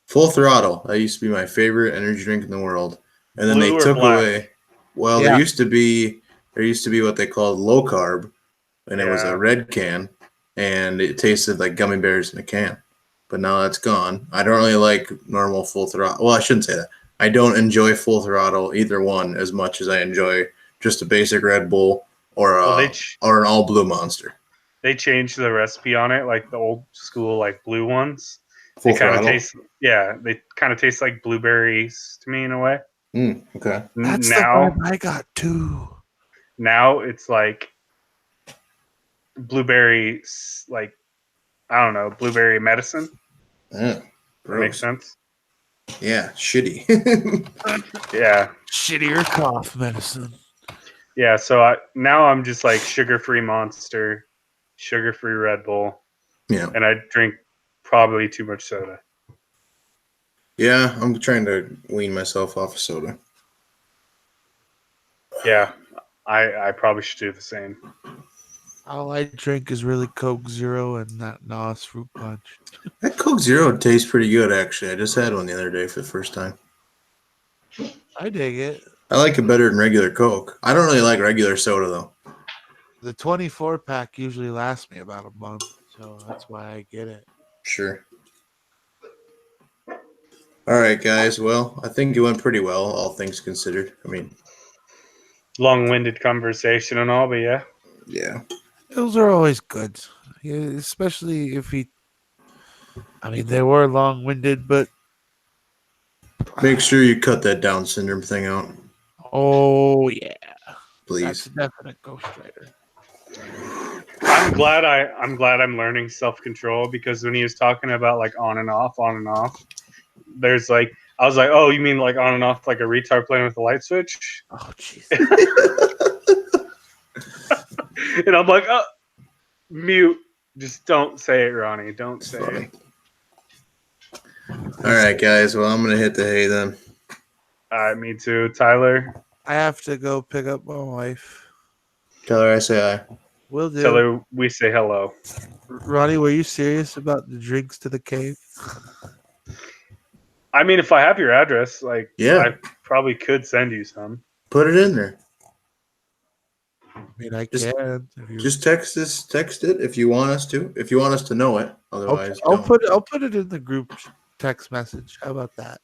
[SPEAKER 3] Full Throttle. That used to be my favorite energy drink in the world. And then they
[SPEAKER 1] Blue or
[SPEAKER 3] took
[SPEAKER 1] black?
[SPEAKER 3] away. Well,
[SPEAKER 2] Yeah,
[SPEAKER 3] there used to be what they called low carb, and it was a
[SPEAKER 1] Yeah.
[SPEAKER 3] red can, and it tasted like gummy bears in a can. But now that's gone. I don't really like normal Full Throttle. Well, I shouldn't say that. I don't enjoy Full Throttle either one as much as I enjoy just a basic Red Bull or
[SPEAKER 1] Well,
[SPEAKER 3] or an all blue Monster.
[SPEAKER 1] they changed the recipe on it, like the old school, like blue ones. They
[SPEAKER 3] Full
[SPEAKER 1] kind of
[SPEAKER 3] Throttle.
[SPEAKER 1] taste, yeah, they kind of taste like blueberries to me in a way.
[SPEAKER 3] Okay.
[SPEAKER 2] that's the
[SPEAKER 1] Now,
[SPEAKER 2] vibe I got too.
[SPEAKER 1] now it's like blueberry, like I don't know, blueberry medicine.
[SPEAKER 3] Yeah.
[SPEAKER 1] That makes
[SPEAKER 3] Gross.
[SPEAKER 1] sense.
[SPEAKER 3] Yeah. Shitty.
[SPEAKER 1] Yeah,
[SPEAKER 2] Shittier cough medicine.
[SPEAKER 1] yeah. So now I'm just like sugar-free Monster, sugar-free Red Bull,
[SPEAKER 3] Yeah.
[SPEAKER 1] and I drink probably too much soda.
[SPEAKER 3] Yeah. I'm trying to wean myself off of soda.
[SPEAKER 1] Yeah, I probably should do the same.
[SPEAKER 2] All I drink is really Coke Zero and that Nos fruit punch.
[SPEAKER 3] That Coke Zero tastes pretty good, actually. I just had one the other day for the first time.
[SPEAKER 2] I dig it.
[SPEAKER 3] I like it better than regular Coke. I don't really like regular soda, though.
[SPEAKER 2] The 24 pack usually lasts me about a month, so that's why I get it.
[SPEAKER 3] Sure. All right, guys. Well, I think it went pretty well, all things considered. I mean,
[SPEAKER 1] Long-winded conversation and all, but yeah.
[SPEAKER 3] yeah.
[SPEAKER 2] Those are always good, yeah, especially if he. I mean, they were long winded, but
[SPEAKER 3] Make sure you cut that Down syndrome thing out,
[SPEAKER 2] oh yeah, that's
[SPEAKER 3] please.
[SPEAKER 2] a definite ghostwriter.
[SPEAKER 1] I'm glad I'm learning self-control because when he was talking about like on and off, there's like I was like, oh, you mean like on and off like a retard playing with a light switch?
[SPEAKER 2] Oh jeez.
[SPEAKER 1] And I'm like, oh, mute. Just don't say it, Ronnie. Don't
[SPEAKER 3] It's
[SPEAKER 1] say
[SPEAKER 3] funny.
[SPEAKER 1] it.
[SPEAKER 3] All right, guys. Well, I'm going to hit the hay then.
[SPEAKER 1] All right, me too. Tyler,
[SPEAKER 2] I have to go pick up my wife.
[SPEAKER 3] Tell her I say aye.
[SPEAKER 2] Will do.
[SPEAKER 1] tell her we say hello.
[SPEAKER 2] Ronnie, were you serious about the drinks to the cave?
[SPEAKER 1] I mean, if I have your address, like,
[SPEAKER 3] Yeah.
[SPEAKER 1] I probably could send you some.
[SPEAKER 3] Put it in there.
[SPEAKER 2] I mean, I
[SPEAKER 3] Just-
[SPEAKER 2] can. If you,
[SPEAKER 3] Just text it if you want us to. If you want us to know it. Otherwise,
[SPEAKER 2] I'll
[SPEAKER 3] don't.
[SPEAKER 2] put it in the group text message. How about that?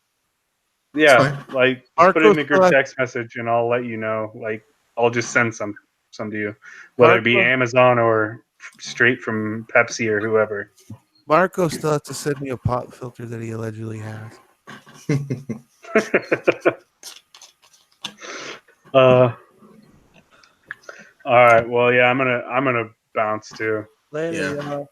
[SPEAKER 1] Yeah,
[SPEAKER 3] fine.
[SPEAKER 1] like just put it in the group text message, and I'll let you know. Like, I'll just send some to you, whether it be
[SPEAKER 2] Marco-
[SPEAKER 1] Amazon or straight from Pepsi or whoever.
[SPEAKER 2] Marco still has to send me a pop filter that he allegedly has.
[SPEAKER 1] All right. Well, yeah, I'm gonna bounce too.
[SPEAKER 2] Later,
[SPEAKER 3] Yeah.
[SPEAKER 2] y'all.